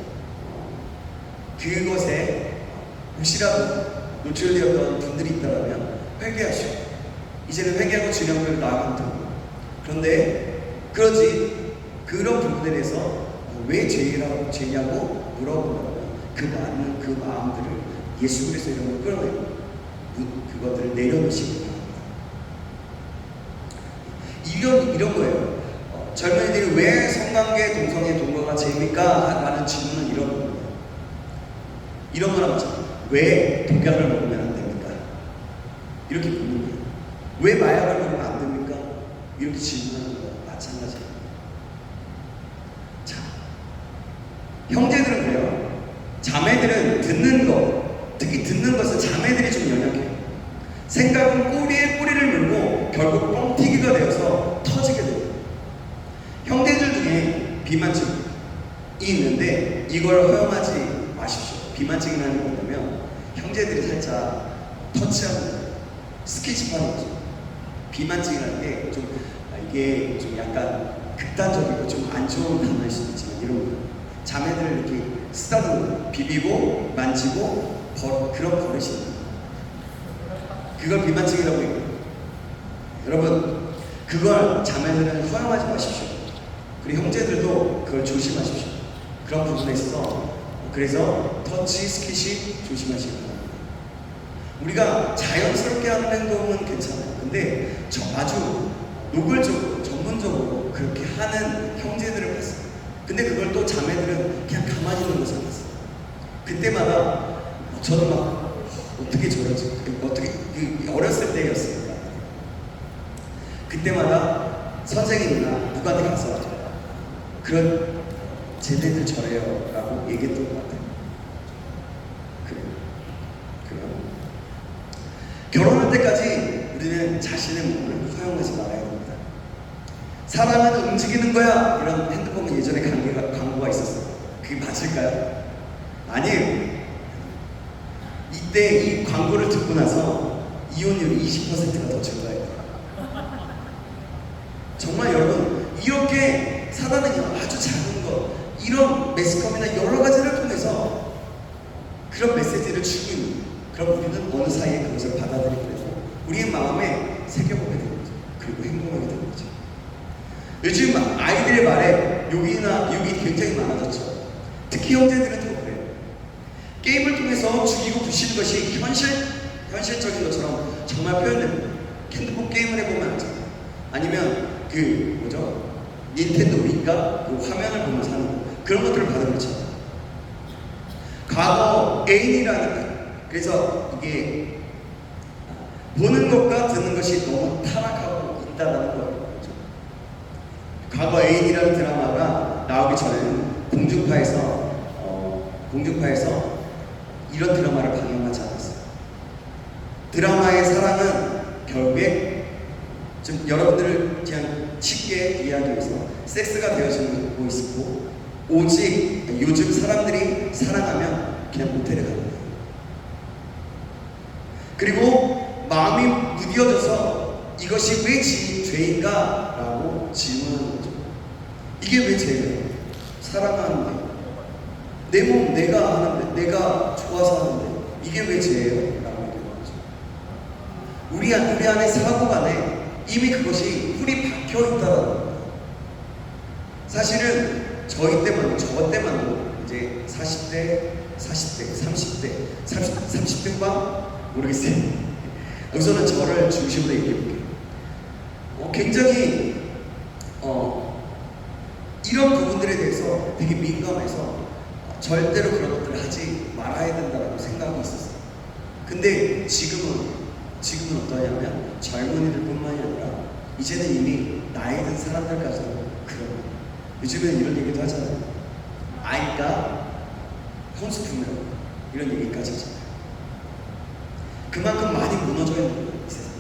그것에 혹시라도 노출되었던 분들이 있다면 회개하시고 이제는 회개하고 주님을 나아가면 됩니다. 그런데 그런 부분에 대해서 왜 죄냐고 물어보면 그 마음들을 예수 그리스도 이름으로 끌어내고 그것들을 내려놓으시기 바랍니다. 이런 거예요. 젊은이들이 왜 성관계, 동성애, 동거가 죄입니까? 라는 질문은 이런 겁니다. 이런 거랑 마찬가지예요. 왜 독약을 먹으면 안 됩니까? 이렇게 묻는 거예요. 왜 마약을 먹으면 안 됩니까? 이렇게 질문하는 거 마찬가지예요. 자, 형제들은 그래요. 자매들은 특히 듣는 것은 자매들이 좀 연약해요. 생각은 꼬리에 꼬리를 물고 결국 뻥튀기가 되어서 터지게 돼요. 형제들 중에 비만증이 있는데 이걸 허용하지 마십시오. 비만증이라는 게 뭐냐면 형제들이 살짝 터치하는 거예요. 스킨십하는 거죠. 비만증이라는 게 이게 좀 약간 극단적이고 좀 안 좋은 단어일 수도 있지만 이런 거예요. 자매들을 이렇게 쓰다듬고 비비고 만지고 그런 버릇이 있는 거예요. 그걸 비만증이라고 해요. 여러분 그걸 자매들은 허용하지 마십시오. 그리고 형제들도 그걸 조심하십시오. 그런 부분에 있어서 그래서 터치, 스킨십 조심하시기 바랍니다. 우리가 자연스럽게 하는 행동은 괜찮아요. 근데 아주 노골적으로 전문적으로 그렇게 하는 형제들을 봤어요. 근데 그걸 또 자매들은 그냥 가만히 있는 것을 봤어요. 그때마다 저도 막 어떻게 저러지? 어렸을 때였습니다. 그때마다 선생님이나 누구한테 가서 그런 쟤네들 저래요 라고 얘기했던 것 같아요. 그래요. 결혼할 때까지 우리는 자신의 몸을 허용하지 말아야 됩니다. 사랑은 움직이는 거야 이런 핸드폰 예전에 광고가 있었어요. 그게 맞을까요? 아니에요. 이때 이 광고를 듣고 나서 이혼율이 20%가 더 증가해요. 정말 여러분 이렇게 사랑은 아주 작은 것 이런 매스컴이나 여러 가지를 통해서 그런 메시지를 주고 있는 그럼 우리는 어느 사이에 그것을 받아들이게 되고 우리의 마음에 새겨보게 되는 거죠. 그리고 행동하게 되는 거죠. 요즘 아이들의 말에 욕이 굉장히 많아졌죠. 특히 형제들은 더 그래요. 게임을 통해서 죽이고 부시는 것이 현실적인 것처럼 정말 표현됩니다. 핸드폰 게임을 해보면 알죠. 아니면 그 뭐죠? 닌텐도 위인가? 그 화면을 보면서 하는 거. 그런 것들을 받은 거죠. 과거 애인이라는 것. 그래서 이게 보는 것과 듣는 것이 너무 타락하고 있다는 거예요. 그렇죠? 과거 애인이라는 드라마가 나오기 전에는 공중파에서 이런 드라마를 방영하지 않았어요. 드라마의 사랑은 결국에 좀 여러분들을 그냥 쉽게 이야기해서 섹스가 되어지고 있고, 오직 요즘 사람들이 사랑하면 그냥 모텔에 가는 거예요. 그리고 마음이 무뎌져서 이것이 왜 죄인가? 라고 질문하는 거죠. 이게 왜 죄예요? 사랑하는데, 내 몸 내가 하는데, 내가 좋아서 하는데 이게 왜 죄예요? 라고 얘기하는 거죠. 우리 안에 사고 안에 이미 그것이 풀이 박혀 있다는 거예요. 사실은 저 때만도 이제 40대, 30대, 30대가 모르겠어요. 우선은 저를 중심으로 얘기해 볼게요. 굉장히 이런 부분들에 대해서 되게 민감해서 절대로 그런 것들을 하지 말아야 된다고 생각이 있었어요. 근데 지금은 어떠냐면 젊은이들뿐만이 아니라 이제는 이미 나이 든 사람들까지도 그런 거예요. 요즘에는 이런 얘기도 하잖아요. 아이가 혼수품이라고 이런 얘기까지 하잖아요. 그만큼 많이 무너져 있는 거예요, 이 세상에.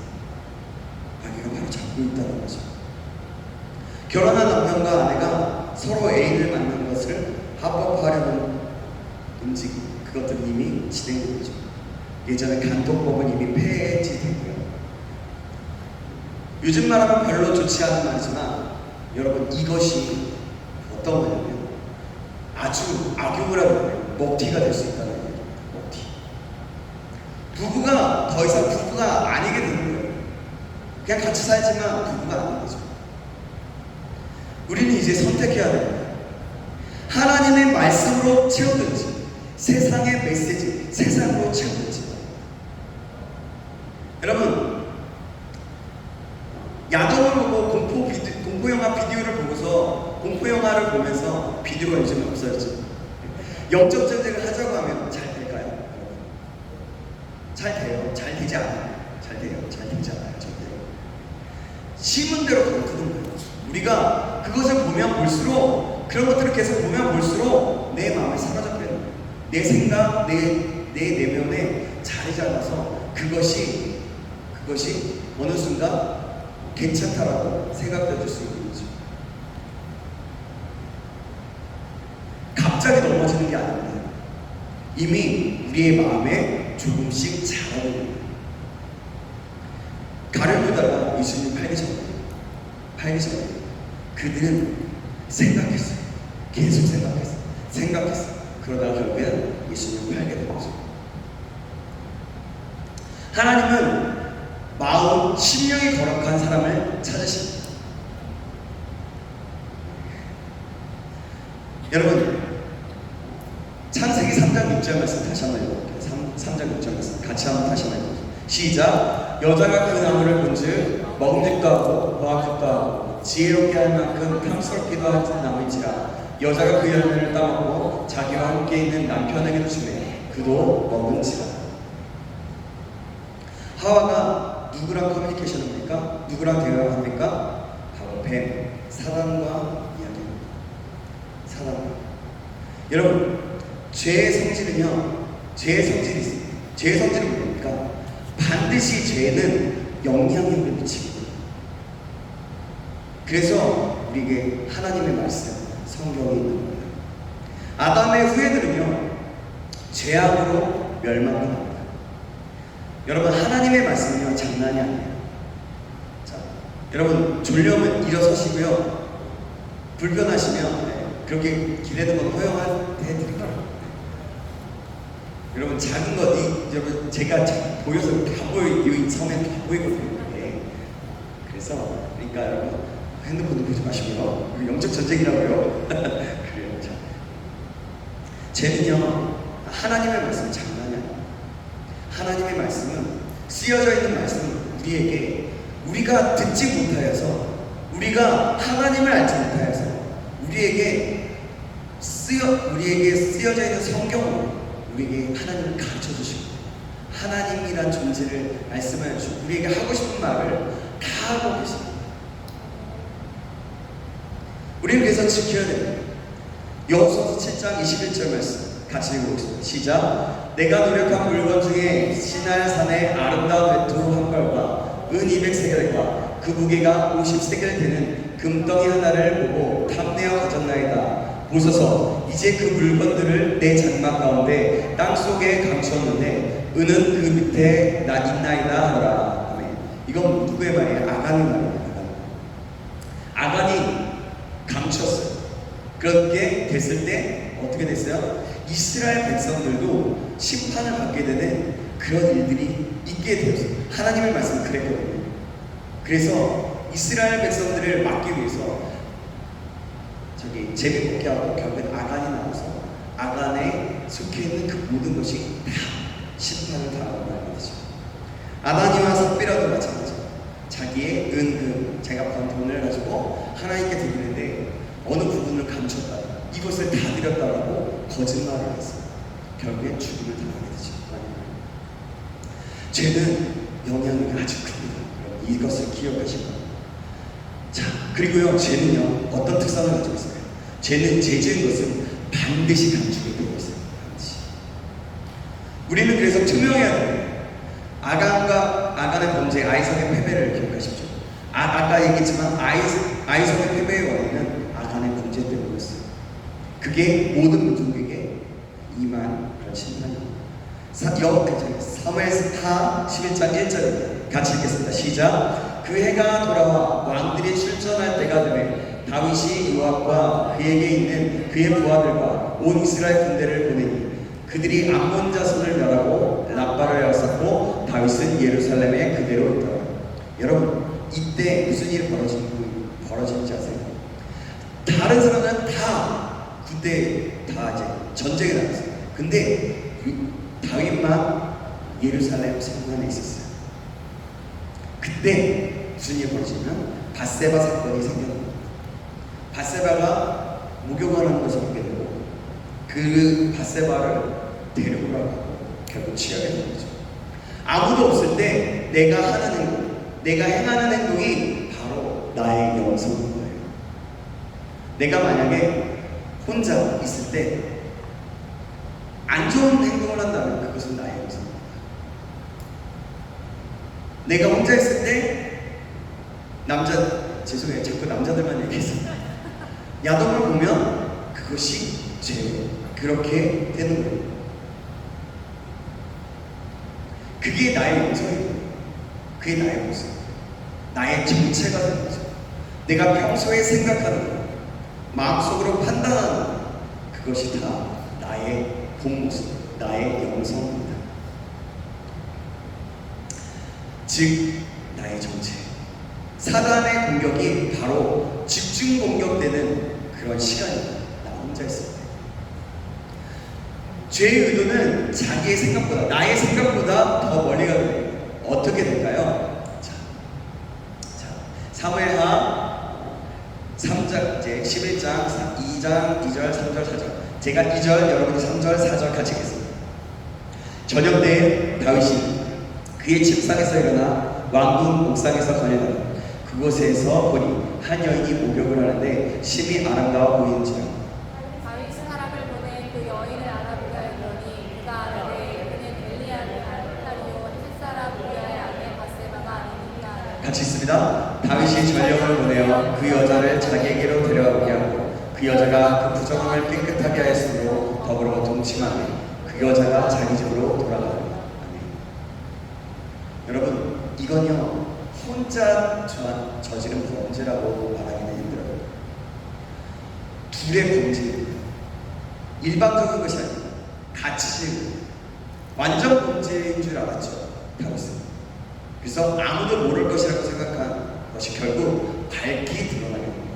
아기가 바로 잡고 있다는 거죠. 결혼한 남편과 아내가 서로 애인을 만난 것을 합법화하려는 움직임, 그것들은 이미 진행된 거죠. 예전에 간통법은 이미 폐지됐고요. 요즘 말하면 별로 좋지 않은 말이지만 여러분, 이것이 어떤 거냐면 아주 악용을 하면 먹튀가 될 수 있다는 얘기예요. 먹튀. 부부가 더 이상 부부가 아니게 되는 거예요. 그냥 같이 살지만 부부가 아닌 거죠. 우리는 이제 선택해야 됩니다. 하나님의 말씀으로 채우든지 세상의 메시지, 세상으로 채우든지. 여러분, 야동을 보고 공포영화 비디오를 보고서 공포영화를 보면서 비디오가 요즘에 없어졌죠. 영적 전쟁을 하자고 하면 잘 될까요? 잘 돼요. 잘 되지 않아요. 잘 돼요. 잘 되지 않아요. 절대로. 심은 대로 거두는 거예요. 우리가 그것을 보면 볼수록, 그런 것들을 계속 보면 볼수록 내 마음이 사라져 버려요. 내 생각, 내 내면에 자리 잡아서 그것이 어느 순간 괜찮다라고 생각될 수 있는 거죠. 갑자기 넘어지는 게 아닙니다. 이미 우리의 마음에 조금씩 자라고 있는 거예요. 가룟유다가 예수님 팔기 전에 그들은 생각했어요. 계속 생각했어요. 그러다가 결국에는 예수님을 팔게 된 거죠. 하나님은 마음, 심령이 거룩한 사람을 찾으십니다. 여러분, 창세기 3장 6절 말씀 다시 한번 읽어볼게요. 3장 6절 말씀 같이 한번 다시 한번 읽어볼게요. 시작. 여자가 그 나무를 본즉 먹음직도 하고 보아하기도 하고 지혜롭게 할 만큼 탐스럽기도 한 나무인지라 여자가 그 열매를 따먹고 자기와 함께 있는 남편에게도 주매 그도 먹은지라. 하와가 누구랑 커뮤니케이션을 합니까? 누구랑 대화를 합니까? 바로 뱀, 사단과 이야기합니다. 사단과. 여러분, 죄의 성질이 있습니다. 죄의 성질은 뭡니까? 반드시 죄는 영향력을 미치거든요. 그래서 우리에게 하나님의 말씀, 성경이 있는 겁니다. 아담의 후예들은요, 죄악으로 멸망합니다. 여러분, 하나님의 말씀은요, 장난이 아니에요. 자, 여러분, 졸려면 일어서시고요. 불편하시면 그렇게 길에 두면 허용해드릴까요? 여러분, 작은 것, 여러분, 제가 보여서 이 섬에 다 보이거든요. 네. 그래서, 그러니까 여러분, 핸드폰도 보지 마시고요. 영적 전쟁이라고요. 그래요. 자, 쟤는요, 하나님의 말씀은 장난이 아니에요. 하나님의 말씀은, 쓰여져 있는 말씀은 우리에게 우리가 듣지 못하여서, 우리가 하나님을 알지 못하여서 우리에게 쓰여져 있는 성경으로 우리에게 하나님을 가르쳐 주시고 하나님이란 존재를 말씀하여 주시고 우리에게 하고 싶은 말을 다 하고 계십니다. 우리는 그래서 지켜야 됩니다. 여호수아서 7장 21절 말씀 같이 읽어보겠습니다. 시작. 내가 노력한 물건 중에 시날 산의 아름다운 외투 한 벌과 은 200세겔과 그 무게가 50세겔 되는 금덩이 하나를 보고 탐내어 가졌나이다. 보소서, 이제 그 물건들을 내 장막 가운데 땅속에 감추었는데 은은 그 밑에 있나이다 하라. 아멘. 이건 누구의 말이에요? 아간의 말이에요. 아간이 감췄어요. 그렇게 됐을 때 어떻게 됐어요? 이스라엘 백성들도 심판을 받게 되는 그런 일들이 있게 되었어요. 하나님의 말씀은 그랬거든요. 그래서 이스라엘 백성들을 막기 위해서 제비뽑기 하고 결국엔 아간이 나와서 아간에 속해 있는 그 모든 것이 다 심판을 당하고 말게 되죠. 아다니와 삽비라도 마찬가지예요. 자기의 은금, 제가 번 돈을 가지고 하나님께 드리는데 어느 부분을 감췄다, 이것을 다 드렸다라고 거짓말을 했어요. 결국엔 죽음을 당하게 되죠. 죄는 영향이 아주 큽니다. 이것을 기억하시고, 자, 그리고요, 죄는요 어떤 특성을 가지고 있어요? 죄는 죄 지은 것은 반드시 감추게 되어 있어요. 반드시. 우리는 그래서 투명해야 돼요. 아간의 범죄, 아이삭의 패배를 기억하십시오. 아까 얘기했지만 아이삭의 패배의 원인은 아간의 범죄 때문이었어요. 그게 모든 민족에게 임한 그런 심판입니다. 사무엘하 11장 1절입니다. 같이 읽겠습니다. 시작. 그 해가 돌아와 왕들이 출전할 때가 되매 다윗이 요압과 그에게 있는 그의 부하들과 온 이스라엘 군대를 보내니 그들이 암몬 자손을 멸하고 라빠를 에워쌌고 다윗은 예루살렘에 그대로 있더라. 여러분, 이때 무슨 일이 벌어진지 아세요? 다른 사람들은 다 군대 다 이제 전쟁에 나갔어요. 근데 다윗만 예루살렘 성문에 있었어요. 그때 무슨 일이 벌어지냐면 밧세바 사건이 생겼습니다. 밧세바가 목욕하는 것을 보게 되고 그 밧세바를 데려오라고 하고 결국 취하게 된 거죠. 아무도 없을 때 내가 하는 행동, 내가 행하는 행동이 바로 나의 영성인 거예요. 내가 만약에 혼자 있을 때 안 좋은 행동을 한다면 그것은 나의 영성입니다. 내가 혼자 있을 때 죄송해요, 자꾸 남자들만 얘기했습니다. 야동을 보면 그것이 죄예요. 그렇게 되는 거예요. 그게 나의 영성이에요. 그게 나의 모습, 나의 정체가 되는 거죠. 내가 평소에 생각하는 것, 마음속으로 판단하는 것, 그것이 다 나의 본 모습, 나의 영성입니다. 즉 나의 정체. 사단의 공격이 바로 집중 공격되는 그런 시간입니다. 나 혼자 있을 때. 죄의 의도는 자기의 생각보다, 나의 생각보다 더 멀리 가게 됩니다. 어떻게 될까요? 자, 사무엘하 3장, 이제 11장 2장 2절 3절 4절. 제가 2절, 여러분이 3절 4절 같이 읽겠습니다. 저녁 때 다윗이 그의 침상에서 일어나 왕궁 옥상에서 거닐다가 그곳에서 보니 한 여인이 목욕을 하는데 심히 아름다워 보이는지라. 다윗이 사람을 보내 그 여인을 알아보려 했더니 그가 아르되 그는 엘리야의 딸이요 햇사람 우리아의 아내 밧세바가 아니니까. 같이 있습니다. 다윗이 전령을 보내어 그 여자를 자기에게로 데려가게 하고 그 여자가 그 부정함을 깨끗하게 하였으므로 더불어 동침하니 그 여자가 자기 집으로 돌아가더라. 여러분, 이건요 혼자 저지른 범죄라고 말하기는 힘들어요. 둘의 범죄입니다. 일방적인 것이 아니고 같이 완전 범죄인 줄 알았죠, 다윗은. 그래서 아무도 모를 것이라고 생각한 것이 결국 밝히 드러나게 됩니다.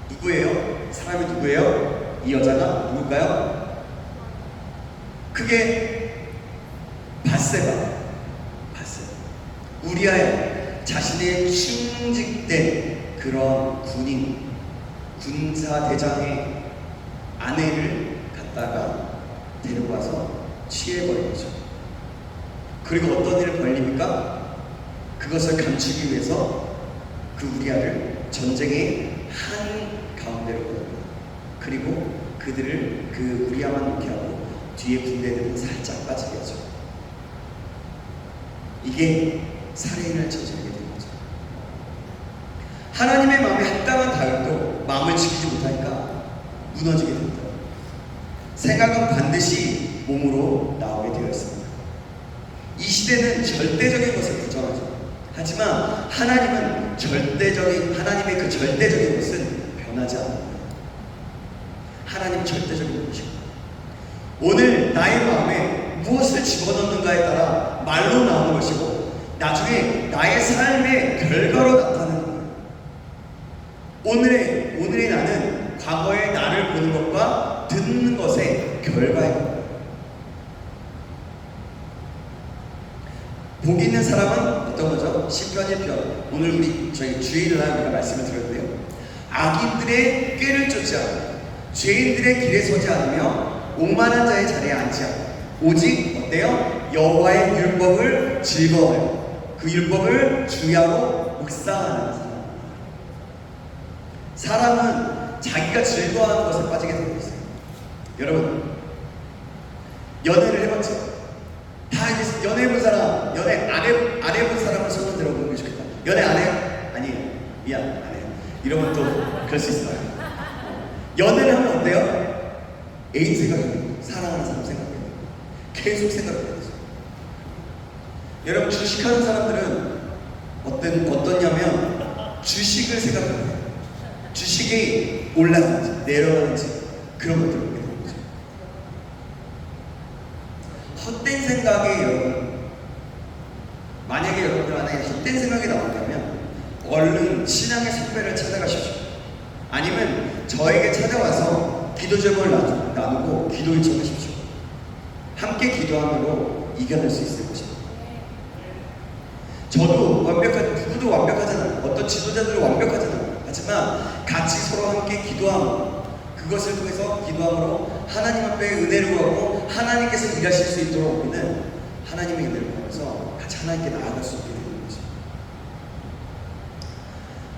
누구예요? 사람이 누구예요? 이 여자가 누굴까요? 그게 밧세바. 우리아야 자신의 충직된 그런 군인, 군사대장의 아내를 갖다가 데리고 와서 취해버린 거죠. 그리고 어떤 일을 벌립니까? 그것을 감추기 위해서 그 우리아를 전쟁의 한 가운데로 보냅니다. 그리고 그들을 그 우리아만 놓게 하고 뒤에 군대들은 살짝 빠지게 하죠. 이게 살인을 저지르게 된 거죠. 하나님의 마음에 합당한 다윗도 마음을 지키지 못하니까 무너지게 됩니다. 생각은 반드시 몸으로 나오게 되어 있습니다. 이 시대는 절대적인 것을 부정하죠. 하지만 하나님은 하나님의 그 절대적인 것은 변하지 않습니다. 하나님 절대적인 것이고, 오늘 나의 마음에 무엇을 집어넣는가에 따라 말로 나오는 것이고 나중에 나의 삶의 결과로 나타나는 거예요. 오늘의 나는 과거의 나를 보는 것과 듣는 것의 결과예요. 복 있는 사람은 어떤 거죠? 시편 1편. 오늘 저희 주일날 우리가 말씀을 드렸는데요. 악인들의 꾀를 쫓지 않으며 죄인들의 길에 서지 않으며 오만한 자의 자리에 앉지 않고 오직 어때요? 여호와의 율법을 즐거워요. 그 율법을 주야로 묵상하는 사람. 사람은 자기가 즐거워하는 것에 빠지게 되고 있어요. 여러분, 연애를 해봤죠? 다 연애해본 사람, 연애 안 해본 사람을 손을 들어보는 게 좋겠다. 연애 안 해요? 아니에요. 미안, 안 해요. 이러면 또 그럴 수 있어요. 연애를 하면 어때요? 애인 생각해요. 사랑하는 사람 생각해요. 계속 생각해요. 여러분, 주식하는 사람들은 어떠냐면 주식을 생각해요. 주식이 올라가는지 내려가는지 그런 것들을 보게 되는 거죠. 헛된 생각이 만약에 여러분들 안에 헛된 생각이 나온다면 얼른 신앙의 선배를 찾아가십시오. 아니면 저에게 찾아와서 기도 제목을 나누고 기도 요청하십시오. 함께 기도함으로 이겨낼 수 있을 것입니다. 저도 누구도 완벽하잖아요. 어떤 지도자들은 완벽하잖아요. 하지만 같이 서로 함께 기도함으로, 그것을 통해서 기도함으로 하나님 앞에 은혜를 구하고 하나님께서 일하실 수 있도록 우리는 하나님의 은혜를 구하면서 같이 하나님께 나아갈 수 있게 되는 거죠.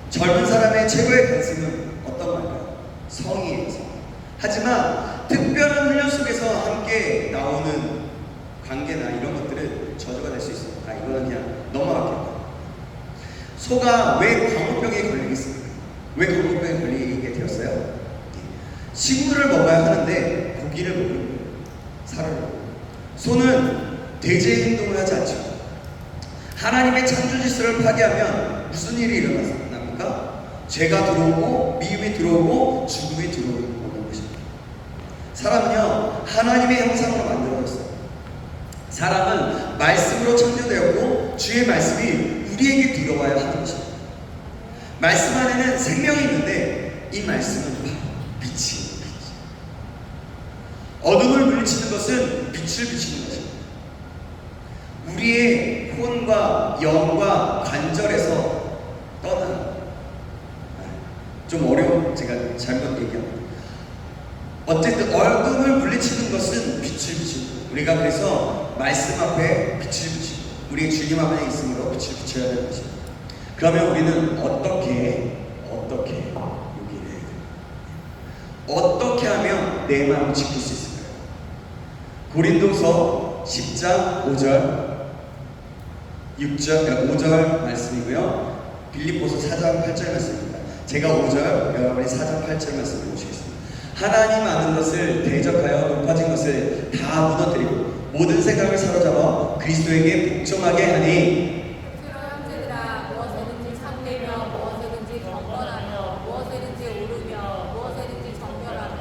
젊은 사람의 최고의 관심은 어떤 말일까요? 성이에요, 성. 하지만 특별한 훈련 속에서 함께 나오는 관계나 이런 것들은 저주가 될 수 있어요. 이거는 그냥 넘어갈게요. 소가 왜 광우병에 걸리겠습니까? 왜 광우병에 걸리게 되었어요? 식물을 먹어야 하는데 고기를 먹는 거예요. 살을 먹어요. 소는 대죄 행동을 하지 않죠. 하나님의 창조 질서를 파괴하면 무슨 일이 일어납니까? 죄가 들어오고 미움이 들어오고 죽음이 들어오는 것입니다. 사람은요, 하나님의 형상으로 만들어졌어요. 사람은 말씀으로 창조되었고 주의 말씀이 우리에게 들어와야 하는 것입니다. 말씀 안에는 생명이 있는데 이 말씀은 바로 빛이에요. 어둠을 물리치는 것은 빛을 비치는 것입니다. 우리의 혼과 영과 관절에서 떠나는, 좀 어려운, 제가 잘못 얘기합니다. 어쨌든 어둠을 물리치는 것은 빛을 비치는 거예요. 우리가 그래서 말씀 앞에 빛을 비치고 우리의 주님 앞에 있으므로 빛을 비춰야 되는 것입니다. 그러면 우리는 어떻게 여기를 해야 돼요? 어떻게 하면 내 마음을 지킬 수 있을까요? 고린도서 10장 5절 말씀이고요. 빌립보서 4장 8절 말씀입니다. 제가 5절, 여러분이 4장 8절 말씀을 보시겠습니다. 하나님 아는 것을 대적하여 높아진 것을 다 무너뜨리고 모든 생각을 사로잡아 그리스도에게 복종하게 하니, 형제들아, 무엇에든지 참되며 무엇에든지 경건하며 무엇에든지 오르며 무엇에든지 정결하며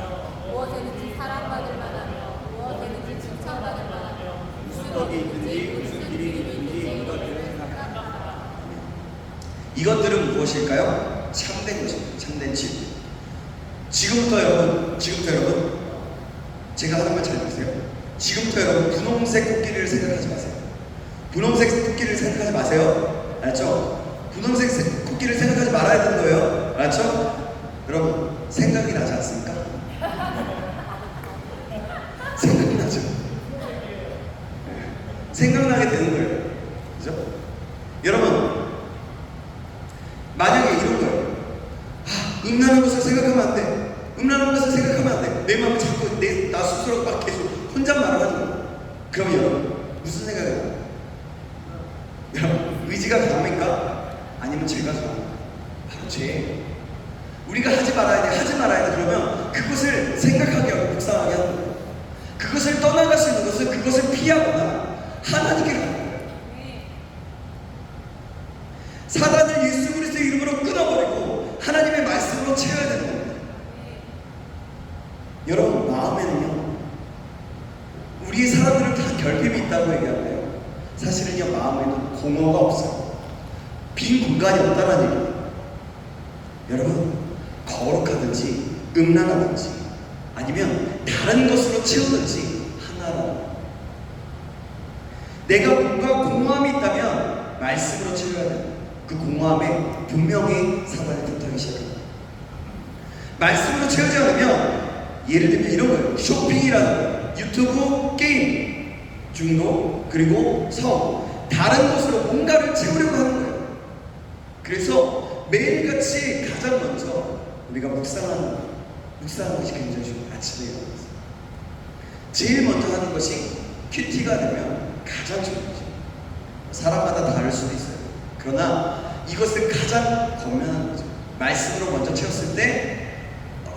무엇에든지 사랑받을 만하며 무엇에든지 칭찬받을 만하며 무슨 법이 있든지 무슨 길이 있든지 이것들을 생각하라. 이것들은 무엇일까요? 참된 것입니다. 참된 진리. 지금부터 여러분, 제가 하는 말 잘 보세요. 지금부터 여러분, 분홍색 토끼를 생각하지 마세요. 분홍색 토끼를 생각하지 마세요. 알았죠? 분홍색 코끼리를 생각하지 말아야 되는 거예요. 알았죠? 여러분, 생각이 나지 않습니까? 생각이 나죠? 생각나게 되는 거예요. 그죠? 여러분, 만약에 이런 거예요. 음란한 것을 생각하면 안 돼. 음란한 것을 생각하면 안 돼. 내 마음이 자꾸 나 스스로 막 계속 혼잣말을 하는 거예요. 그럼 여러분, 무슨 생각이 나요? 여러분, 의지가 강합니까? 아니면 죄가 강합니까? 바로 죄. 우리가 하지 말아야 돼, 하지 말아야 돼. 그러면 그것을 생각하게 하고 묵상하게 하는 거예요. 그것을 떠나갈 수 있는 것은 그것을 피하거나 하나님께 가는 거예요. 사단을 예수 그리스도의 이름으로 끊어버리고 하나님의 말씀으로 채워야 되는 겁니다. 여러분, 마음에는요, 우리 사람들은 다 결핍이 있다고 얘기하는데요, 사실은요, 마음에는 공허가 없어요. 빈 공간이 없다는 얘기예요. 여러분, 거룩하든지 음란하든지 아니면 다른 것으로 채우든지 하나라는 거예요. 내가 뭔가 공허함이 있다면 말씀으로 채워야 돼요. 그 공허함에 분명히 사단이 틈타기 시작합니다. 말씀으로 채우지 않으면, 예를 들면 이런 거예요. 쇼핑이라는 거예요. 유튜브, 게임, 중독, 그리고 성, 다른 것으로 뭔가를 채우려고 하는 거예요. 그래서 매일같이 가장 먼저 우리가 묵상하는 것이 굉장히 중요해요. 아침에 일어나서 제일 먼저 하는 것이 큐티가 되면 가장 중요하죠. 사람마다 다를 수도 있어요. 그러나 이것을 가장 권면하는 거죠. 말씀으로 먼저 채웠을 때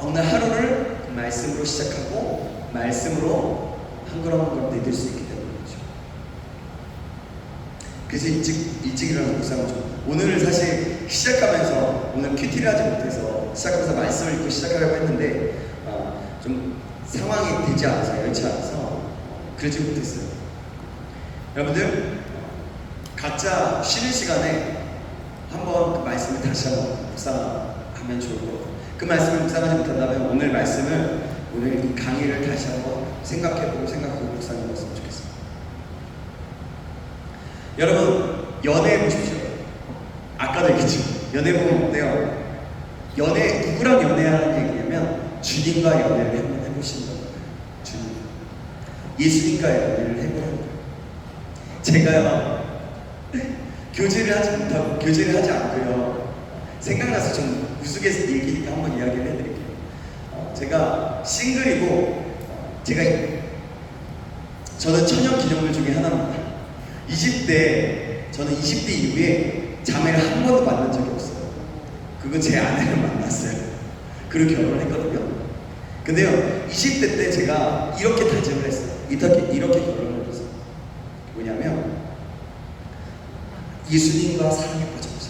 오늘 하루를 말씀으로 시작하고 말씀으로 한 걸음 한 걸음 내딜 수 있기 때문에 그렇죠. 그래서 일찍 일어나서 묵상을 좀, 오늘 사실 시작하면서 오늘 큐티를 하지 못해서 시작하면서 말씀을 읽고 시작하려고 했는데 좀 상황이 되지 않아서, 여의치 않아서 그러지 못했어요. 여러분들, 각자 쉬는 시간에 한번 그 말씀을 다시 한번 묵상하면 좋을 것 같아요. 그 말씀을 묵상하지 못한다면 오늘 말씀을, 오늘 이 강의를 다시 한번 생각하고 묵상해봤으면 좋겠습니다. 여러분, 연애해 보십시오. 아까도 얘기했죠. 연애 보면 어때요? 누구랑 연애하는 얘기냐면 주님과 연애를 한번 해보시는 거예요. 주님, 예수님과 연애를 해보라는 거예요. 제가요, 교제를 하지 않고요, 생각나서 좀 우스갯 얘기니까 한번 이야기를 해드릴게요. 제가 싱글이고, 저는 천연 기념물 중에 하나입니다. 20대, 저는 20대 이후에 자매를 한 번도 만난 적이 없어요. 그건 제 아내를 만났어요. 그리고 결혼을 했거든요. 근데요, 20대 때 제가 이렇게 다짐을 했어요. 이렇게 결혼을 했어요. 뭐냐면, 예수님과 사랑에 빠져보자.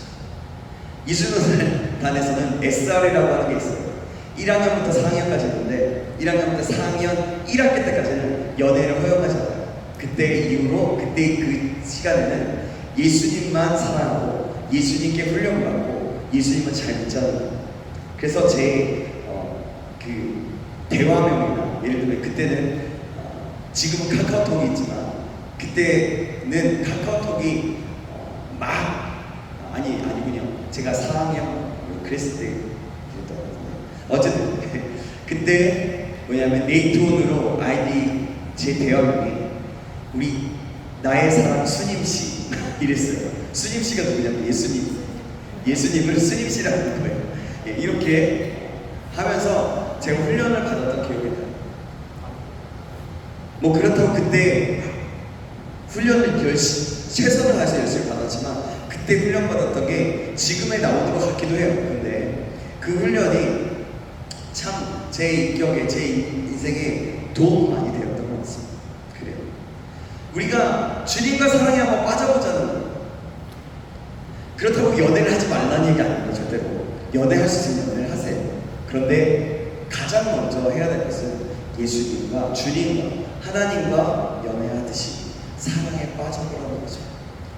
예수님단에서는 SR이라고 하는 게 있어요. 1학년부터 4학년까지 있는데 1학년부터 4학년 1학기 때까지는 연애를 허용하지 않아요. 그때 이후로, 그때 그 시간에는 예수님만 사랑하고 예수님께 훈련받고 예수님을 잘 믿자는 거예요. 그래서 제 그 대화명이나, 예를 들면 그때는 지금은 카카오톡이 있지만 그때는 카카오톡이 아니군요. 제가 4학년 그랬을 때 어쨌든 그때 뭐냐면 네이트온으로 아이디 제 대화명이 나의 사랑 수님씨 이랬어요. 수님씨가 누구냐면 예수님을 수님씨라는 거예요. 이렇게 하면서 제가 훈련을 받았던 기억이 나요. 뭐 그렇다고 그때 훈련을 최선을 다해서 열심히 받았지만 그때 훈련 받았던 게 지금에 나오는 것 같기도 해요. 근데 그 훈련이 참 제 인격에, 제 인생에 도움 많이 되었던 것 같습니다. 그래요. 우리가 주님과 사랑에 한번 빠져보자는 거예요. 그렇다고 연애를 하지 말라는 얘기 아닙니다. 절대로. 연애할 수 있으면 연애를 하세요. 그런데 가장 먼저 해야 될 것은 예수님과, 주님과, 하나님과 연애하듯이 사랑에 빠져보라는 거죠.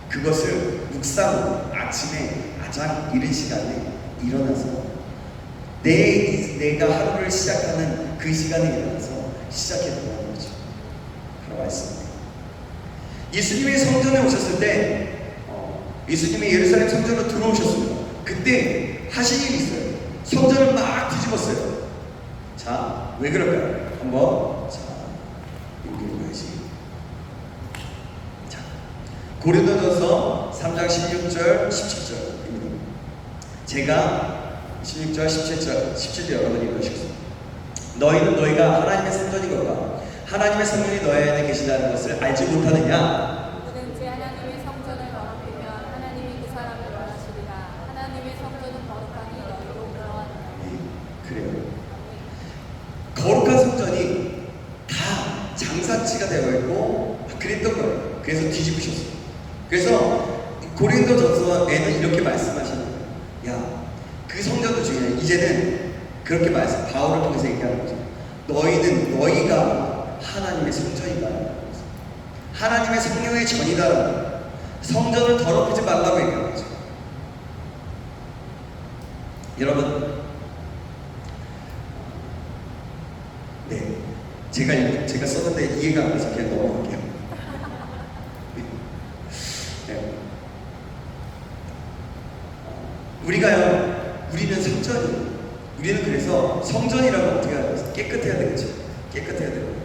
그것을 묵상으로 아침에 가장 이른 시간에 일어나서 내가 하루를 시작하는 그 시간에 일어나서 시작해보라는 거죠. 바로 말씀입니다. 예수님이 성전에 오셨을 때 예수님이 예루살렘 성전으로 들어오셨습니다. 그때 하신 일이 있어요. 성전을 막 뒤집었어요. 자, 왜 그럴까요? 한번 자, 여기로 가야지. 자, 고린도전서 3장 16절, 17절입니다. 제가 16절, 17절 여러분이 읽으시겠습니다. 너희는 너희가 하나님의 성전이거니와 하나님의 성령이 너희 안에 계신다는 것을 알지 못하느냐? 누구든지 하나님의 성전을 더럽히면 하나님이 그 사람을 원하시리라. 하나님의 성전은 거룩하니 너희도 그러하니라. 그래요. 거룩한 성전이 다 장사치가 되어 있고 그랬던 거예요. 그래서 뒤집으셨어요. 그래서 고린도전서에는 이렇게 말씀하시는 거예요. 야, 그 성전도 중요해. 이제는 그렇게 바울을 통해서 얘기하는 거죠. 너희가 하나님의 성전이다. 하나님의 성령의 전이다. 성전을 더럽히지 말라고 얘기하는 거죠. 여러분, 네, 제가 썼는데 이해가 안 돼서 그냥 넘어갈게요. 네. 우리는 성전이에요. 우리는 그래서 성전이라고 어떻게 해야 돼요? 깨끗해야 되겠죠. 깨끗해야 돼요.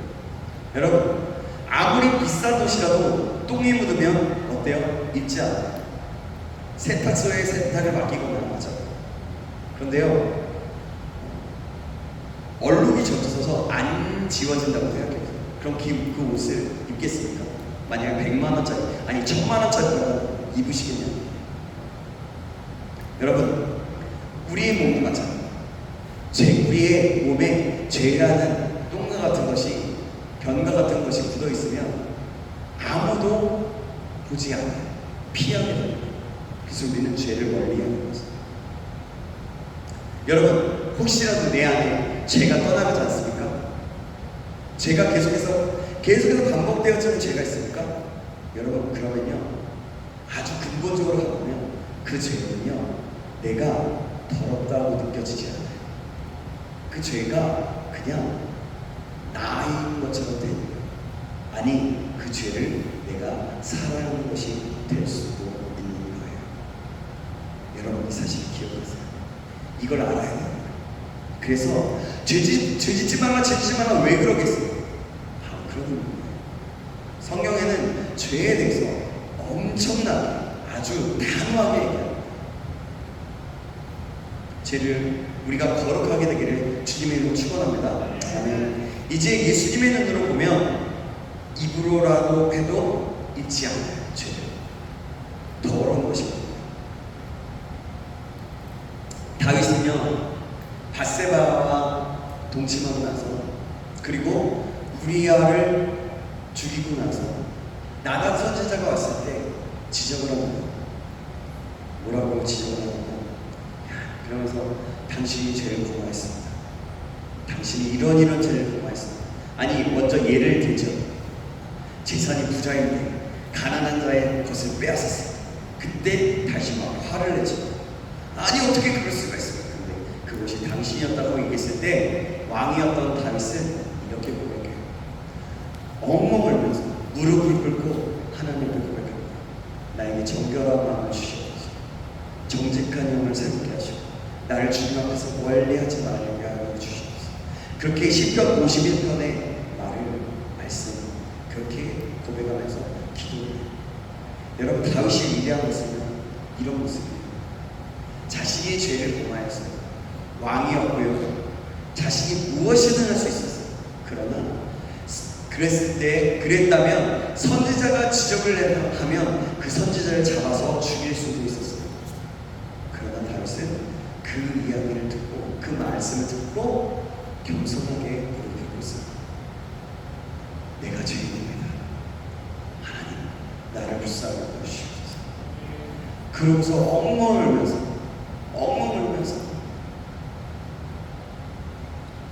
여러분, 아무리 비싼 도시라도 똥이 묻으면 어때요? 입지 않아요. 세탁소에 세탁을 맡기거나 하죠. 그런데요, 얼룩이 젖어서 안 지워진다고 생각해요. 그럼 그 옷을 입겠습니까? 만약에 100만 원짜리, 아니 1000만 원짜리라도 입으시겠냐고. 여러분, 우리의 몸도 마찬가지예요. 우리의 몸에 죄라는 똥과 같은 것이, 변과 같은 것이 묻어 있으면 아무도 보지 않아요. 피하게 됩니다. 그래서 우리는 죄를 멀리하는 거죠. 여러분, 혹시라도 내 안에 죄가 떠나가지 않습니까? 죄가 계속해서 반복되어지는 죄가 있습니까? 여러분, 그러면요, 아주 근본적으로 가보면 그 죄는요, 내가 더럽다고 느껴지지 않아요. 그 죄가 그냥 나인 것처럼 되는 거예요. 아니, 그 죄를 내가 사랑하는 것이 될 수도 있는 거예요. 여러분, 이 사실 기억하세요. 이걸 알아야 돼요. 그래서 죄짓지 말라 왜 그러겠어요? 바로 그런 거예요. 성경에는 죄에 대해서 엄청나게 아주 단호하게 얘기합니다. 죄를 우리가 거룩하게 되기를 주님의 이름으로 축원합니다. 아멘. 이제 예수님의 눈으로 보면 입으로라도 해도 잊지 않아요. 죄를 더러운 것입니다. 다윗은요, 밧세바와 동침하고 나서, 그리고 우리아를 죽이고 나서 나단 선지자가 왔을 때 지적을 합니다. 뭐라고 지적을 하냐면, 그러면서 당신이 죄를 범하였습니다. 당신이 이런 죄를 범하였습니다. 아니, 먼저 예를 들죠. 재산이 부자인데 가난한 자의 것을 빼앗았습니다. 그때 다시 막 화를 내죠. 아니, 어떻게 그럴 수가 있습니까? 근데 그것이 당신이었다고 얘기했을 때 왕이었던 다윗은 이렇게 고백해요. 엉엉 울면서 무릎을 꿇고 하나님을 고백합니다. 나에게 정결한 마음을 주시옵소서. 정직한 영을 새롭게 하시고 나를 주님 앞에서 멀리하지 말게 하여 주시옵소서. 그렇게 시편 51편의 말씀 그렇게 고백하면서 기도해요. 여러분, 다윗이 위대한 모습은 이런 모습이에요. 자신이 죄를 범하였어요. 왕이었고요. 자신이 무엇이든 할 수 있었어요. 그러나 그랬다면 선지자가 지적을 하면 그 선지자를 잡아서 죽일 수도 있었어요. 그러나 다윗은 그 이야기를 듣고 그 말씀을 듣고 겸손하게 무릎을 꿇고 있습니다. 내가 죄인입니다. 하나님, 나를 불쌍히 여주시옵소서. 그러면서 엉엉 울면서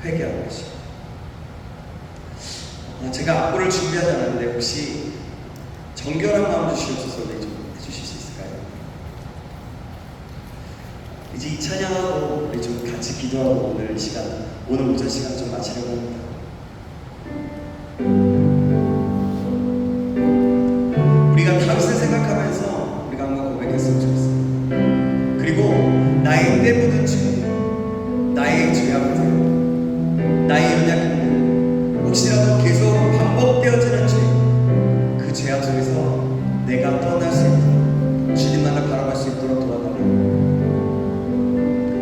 회개하는 것입니다. 제가 악보를 준비하지 않았는데 혹시 정결한 마음 주시옵소서 좀 해주실 수 있을까요? 이제 이 찬양하고 우리 좀 같이 기도하고 오늘 오전 시간 좀 마치려고 합니다. 우리가 다윗을 생각하면서 우리가 한번 고백했습니다. 나의 때 묻은 증오, 나의 죄악들, 나의 연약함들, 혹시라도 계속 반복되어지는 죄, 그 죄악 속에서 내가 떠날 수 있도록 주님만을 바라볼 수 있도록 도와달라고.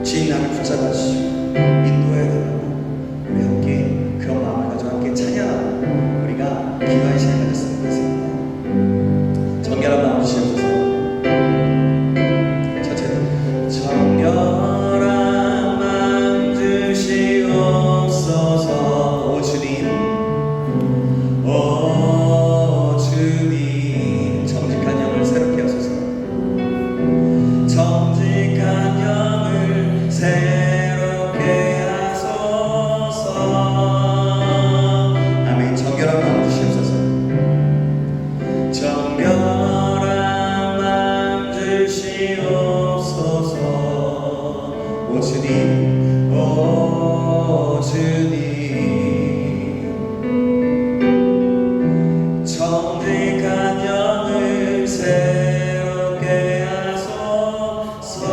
주님 나를 붙잡아 주시고 인도해야 되고, 우리 함께 그런 마음을 가지고 함께 찬양하고 우리가 기도의 시간을 가졌으면 좋겠습니다. 정결한 마음 주시옵소서. 정결한 마음 주시옵소서. 오 주님, 오 주님, 정직한 영을 새롭게 하소서. 정직한 영을 새롭게 하소서. 아멘. 정결한 마음 주시옵소서. 정결한 마음 주시옵소서. 오 주님, 오 주님, 정직한 영을 새롭게 하소서.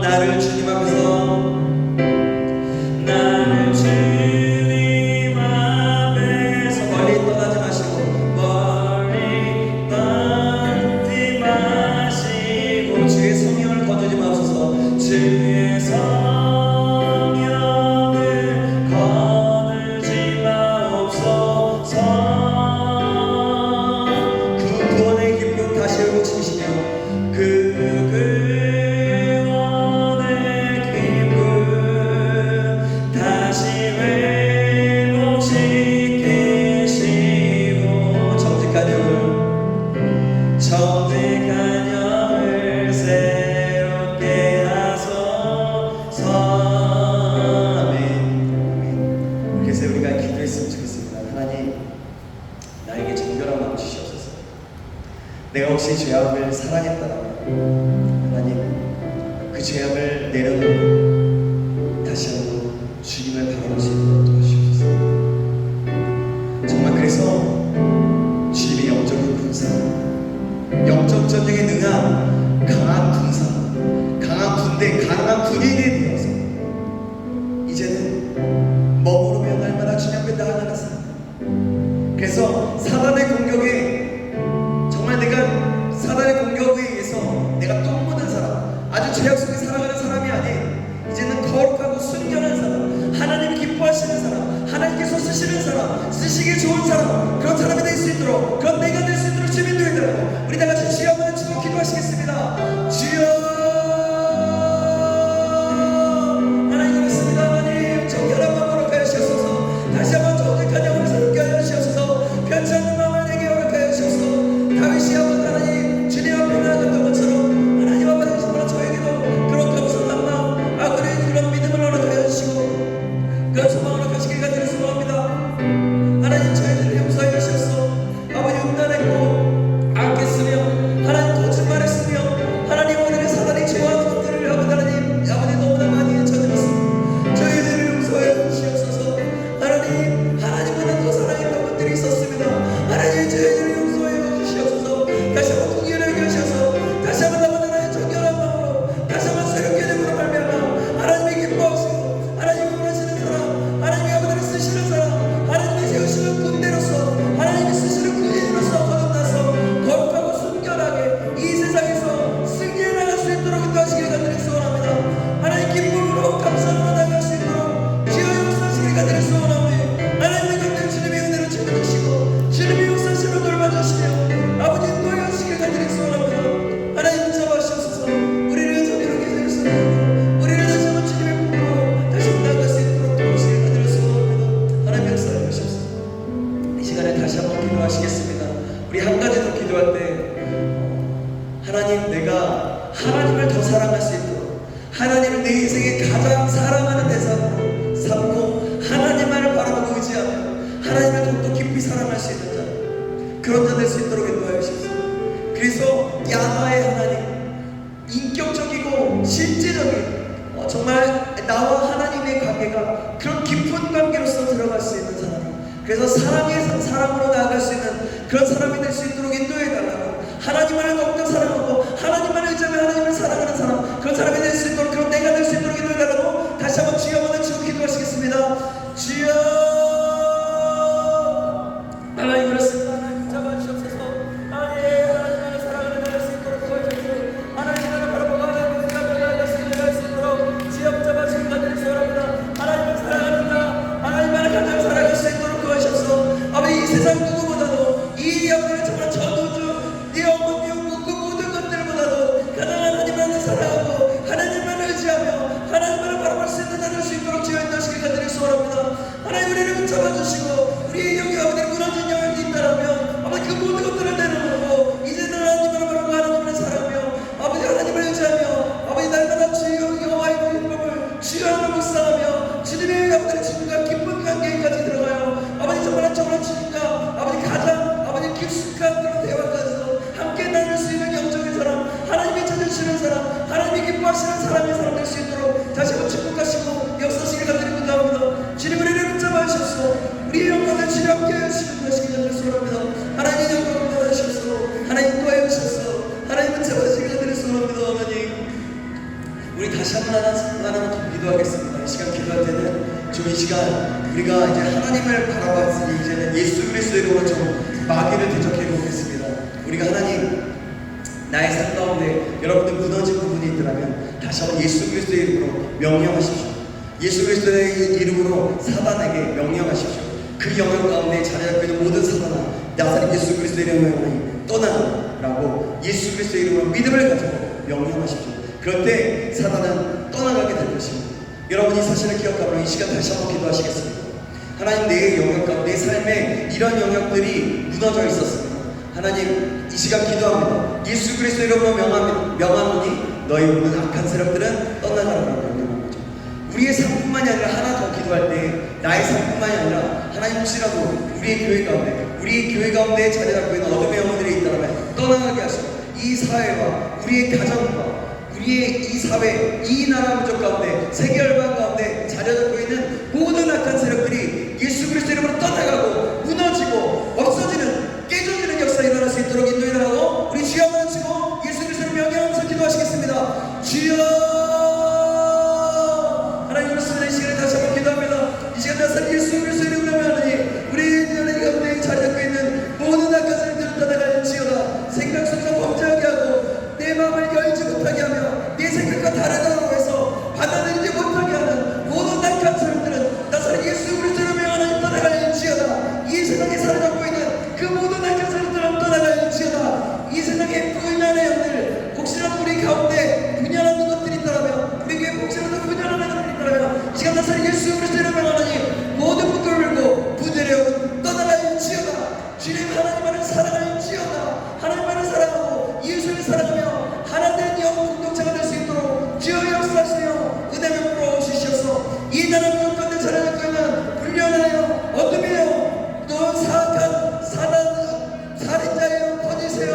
나를 주님 앞에서, 나를 주님 앞에서 멀리 떠나지 마시고, 멀리 떠나지 마시고, 주의 성령을 거두지 마옵소서. 주의 성령을 거두지 마옵소서. 그 구원의 기쁨 다시 회복시키시며, 그 구원의 기쁨 다시 회복시키시고, 정직한 영을, 정직한 영을 새롭게 하소서. 아멘. 그래서 우리가 기도했으면 좋겠습니다. 하나님, 나에게 정결한 마음 주시옵소서. 내가 혹시 죄악을 사랑했다면 하나님, 그 죄악을 내려놓고 다시 한번 주님을 바라볼 수 있도록 도와주시옵소서. 정말 그래서 주님의 영적인 군사, 영적 전쟁에 능한 강한 군사, 강한 군대, 강한 군인이 되어서 이제는 머무르며 날마다 주님 앞에 나아가겠습니다. 그래서 사단의 공격에, 정말 내가 사단의 공격에 의해서 내가 똥 묻은 사람, 아주 죄악 속에 살아가는 사람이 아닌 이제는 거룩하고 순결한 사람, 하나님이 기뻐하시는 사람, 하나님께서 쓰시는 사람, 쓰시기 좋은 사람, 그런 사람이 될 수 있도록, 그런 내가 될 수 있도록 주님 도와달라고. 우리 다 같이 주여 한번 치고 기도하시겠습니다. 주여, 하나님 그렇습니다. 하나님 정결한 마음으로 허락하여 주시옵소서. 다시 한번 정직한 영을 새롭게 하여 주시옵소서. 편치 않는 마음을 내게 허락하여 주시옵소서. 다윗이 한번 하나님 주님 앞에 나아갔던 것처럼 하나님 앞에 정말 저에게도 그렇다고 선한 마음, 아버지의 그런 믿음을 허락하여 주시고 그런 소망을 허락하시길 간절히 소망합니다. 하나님 저희들을 용서하여 주시옵소서. 아버지 음란했고 악했으며 하나님 거짓말했으며 하나님 오늘의 사단이 죄와 것들을 하나님 너무나 많이 저질렀습니다. 저희들을 용서하여 주시옵소서. 하나님보다 더 사랑했던 것들이 있었습니다. 하나님 저희들을 용서하여 주시옵소서. 다시 한번 구결하게 하셔서 다시 한번 하나님 정결한 마음으로 다시 한번 새롭게 되므로 말미암아 하나님이 기뻐하시고 하나님이 원하시는 사람, 하나님이 아버지를 쓰시는 사람, 하나님이 세우시는 군대로서, 하나님이 쓰시는 군인으로서 거듭나서 거룩하고 순결하게 이 세상에서 승리해 나갈 수 있도록 인도하시길 간절히 소원합니다. 하나님 기쁨으로 감사로 나아갈 수 있도록 주여 용서하시길 간절히 소원합니다. 하나님의 곁에 주님의 은혜를 채워주시고 주님의 용서하시는 돌봐주시며 아버지 인도하여 주시길 간절히 소원합니다. 하나님 붙잡아주시옵소서. 우리를 저리로 계세주시옵소서. 우리를 다시 한번 주님의 품으로 다시 나아갈 수 있도록 도와주시길 간절히 소원합니다. 하나님 역사해 주시옵소서. 이 시간에 다시 한번 기도하시겠습니다. 우리 한 가지 더 기도할 때 하나님, 내가 하나님을 더 사랑할 수 있도록, 하나님을 내 인생의 가장 사랑하는 대상으로 삼고 하나님만을 바라보고 의지하며 하나님을 더욱더 깊이 사랑할 수 있는 자, 그런 자 될 수 있도록 인도하여 주십시오. 그래서 야훼 하나님, 인격적이고 실제적인 정말 나와 하나님의 관계가 그런 깊은 관계로서 들어갈 수 있는 사람, 그래서 사랑의 사람으로 나아갈 수 있는 그런 사람이 될 수 있도록 인도해 달라고. 하나님만을 더욱더 사랑하고 하나님만을 의지하며 하나님을 사랑하는 사람, 기뻐하시는 사람, 하나님이 기뻐하시는 사람이 될 수 있도록 다시 한번 축복하시고 역사시길 간절히 기도합니다. 주님을 이름 붙잡아 주셔서 우리의 영광을 주님 함께 하시고 다시 기도를 소원합니다. 하나님 영광을 받으셔서 하나님 또해 주셔서 하나님 붙잡아 주시길 간절히 소원합니다. 하나님, 우리 다시 한번 하나만 더 기도하겠습니다. 이 시간 기도할 때는 좀 이 시간 우리가 이제 하나님을 바라봤으니 이제는 예수 그리스도의 이름으로 좀 마귀를 대적해 보겠습니다. 우리가 하나님, 나의 삶 가운데 여러분들 무너진 부분이 있더라면 다시 한번 예수 그리스도의 이름으로 명령하십시오. 예수 그리스도의 이름으로 사단에게 명령하십시오. 그 영역 가운데 자리 잡고 있는 모든 사단아, 나사렛 예수 그리스도의 이름으로 떠나라고 예수 그리스도의 이름으로 믿음을 가지고 명령하십시오. 그럴 때 사단은 떠나가게 될 것입니다. 여러분이 사실을 기억하고 이 시간 다시 한번 기도하시겠습니다. 하나님, 내 영역 가운데, 내 삶에 이런 영역들이 무너져 있었습니다. 하나님, 이 시간 기도합니다. 예수 그리스도 이름으로 명하노니 너희 모든 악한 세력들은 떠나가라고 명령한 거죠. 우리의 삶뿐만이 아니라 하나 더 기도할 때 나의 삶뿐만이 아니라 하나님, 혹시라도 우리의 교회 가운데 자리 잡고 있는 어둠의 영혼들이 있다면 떠나가게 하시고 이 사회와 우리의 가정과 우리의 이 사회, 이 나라 민족 가운데, 세계 열방 가운데 자리 잡고 있는 모든 악한 세력들이 예수 그리스도 이름으로 떠나가고 무너지고 없어지는, 깨져지는 역사 일어날 수 있도록 인도해 달라고 우리 주여 한번 치고 예수 그리스도를 명령하면서 기도하시겠습니다. 주여, 하나님, 그렇습니다. 이 시간에 다시 한번 기도합니다. 이 시간 다시 예수 그리스도 이름으로 명하노니 우리 나라 가운데 자리 잡고 있는 모든 악한 세력들을 떠나갈지어다. 생각 속에서 범죄하게 하고 내 마음을 열지 못하게 하며 내 생각과 다르다고 해서 받아들이지 못하게 하는 모든 악한 사람들은 나사렛 예수 그리스도로 명하노니 떠나갈지어다. 이 세상에 사로잡고 있는 그 모든 악한 사람들은 떠나갈지어다. 이 세상에 분열의 영들, 혹시라도 우리 가운데 분열하는 것들이 있다면, 우리 교회 혹시라도 분열하는 것들이 있다면 이 시간 나사렛 예수 그리스도로 명하노니 모든 묶음을 물고 분열의 영은 떠나갈지어다. 주님, 하나님만을 사랑할지어다. 하나님만을 사랑하고 이웃을 사랑하며 하나된 영 공동체가 될 수 있도록 주여 역사하시며 은혜를 풀어 주시옵소서. 이 나라 민족 가운데 자리 잡고 있는 불량하여 어둠이여 또 사악한 살인자여 거짓이여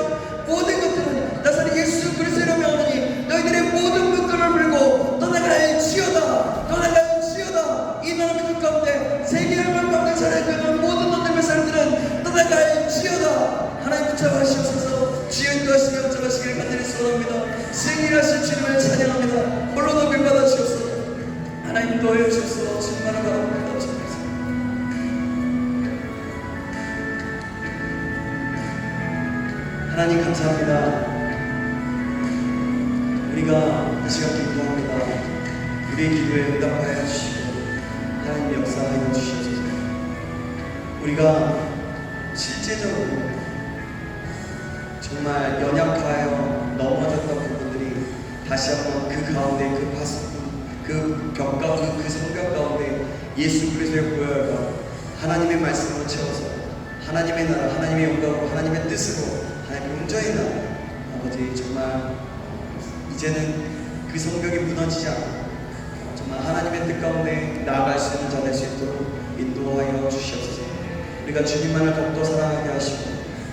모든 것들은 나사렛 예수 그리스도로 명하노니 너희들의 모든 묶음을 물고 떠나갈지어다. 떠나갈지어다. 이 나라 민족 가운데 세계 열방 가운데 자리 잡고 있는 모든 어둠의 사람들은 떠나갈지어다. 하나님 붙잡아주시옵소서. 주여 인도하시며 붙잡아주시기를 간절히 소원합니다. 승리하신 주님을 찬양합니다. 홀로 높임 받아주시옵소서. 하나님 도와여 주옵소서. 주님만을 바라봅니다. 하나님 감사합니다. 우리가 이 시간 기도합니다. 우리의 기도에 응답하여 주시고 하나님 역사하여 주시옵소서. 우리가 실제적으로 정말 연약하여 넘어졌던 부분들이 다시 한번 그 가운데 그 파수꾼, 그 벽과 그 성벽 가운데 예수 그리스도의 보혈과 하나님의 말씀으로 채워서 하나님의 나라, 하나님의 영광으로, 하나님의 뜻으로, 하나님의 온전히 나라, 아버지, 정말 이제는 그 성벽이 무너지지 않고 정말 하나님의 뜻 가운데 나아갈 수 있는 자 될 수 있도록 인도하여 주시옵소서. 우리가 주님만을 더욱더 사랑하게 하시고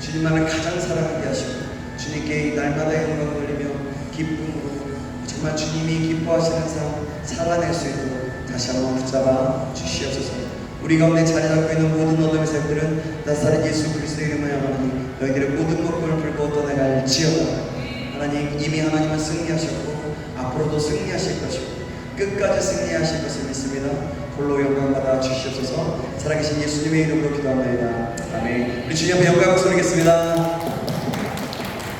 주님만을 가장 사랑하게 하시고 주님께 날마다 영광을 돌리며 기쁨으로 정말 주님이 기뻐하시는 삶 살아낼 수 있도록 다시 한번 붙잡아 주시옵소서. 우리 가운데 자리 잡고 있는 모든 어둠의 세력들은 나사렛 예수 그리스도의 이름을 하나님 너희들의 모든 목걸을 풀고 떠나갈지어다. 하나님, 이미 하나님은 승리하셨고 앞으로도 승리하실 것이고 끝까지 승리하실 것을 믿습니다. 홀로 영광 받아 주시옵소서. 살아계신 예수님의 이름으로 기도합니다. 아멘. 우리 주님 한번 영광 소리겠습니다.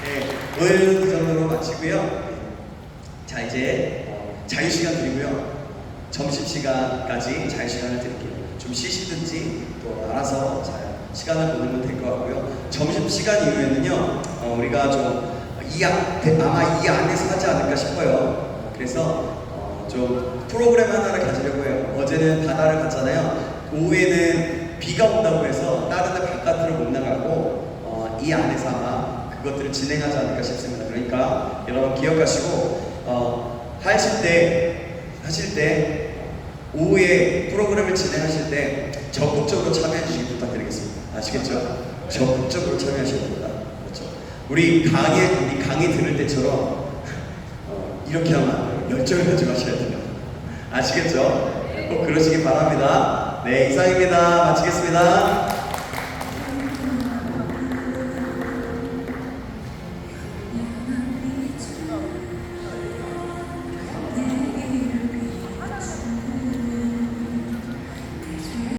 네, 오늘은 그 정도로 마치고요. 자, 이제 자유시간 드리고요. 점심시간까지 자유시간을 드릴게요. 좀 쉬시든지 또 알아서 시간을 보내면 될 것 같고요. 점심시간 이후에는요, 우리가 좀 아마 이 안에서 하지 않을까 싶어요. 그래서 좀 프로그램 하나를 가지려고 해요. 어제는 바다를 갔잖아요. 오후에는 비가 온다고 해서 다른 데 바깥으로 못 나가고 이 안에서 아마 그것들을 진행하지 않을까 싶습니다. 그러니까 여러분 기억하시고 하실 때 오후에 프로그램을 진행하실 때 적극적으로 참여해 주시기 부탁드리겠습니다. 아시겠죠? 적극적으로 참여하셔야 됩니다. 그렇죠? 우리 강의 들을 때처럼 이렇게 하면 안 돼요. 열정을 가져가셔야 돼요. 아시겠죠? 꼭 그러시기 바랍니다. 네, 이상입니다. 마치겠습니다.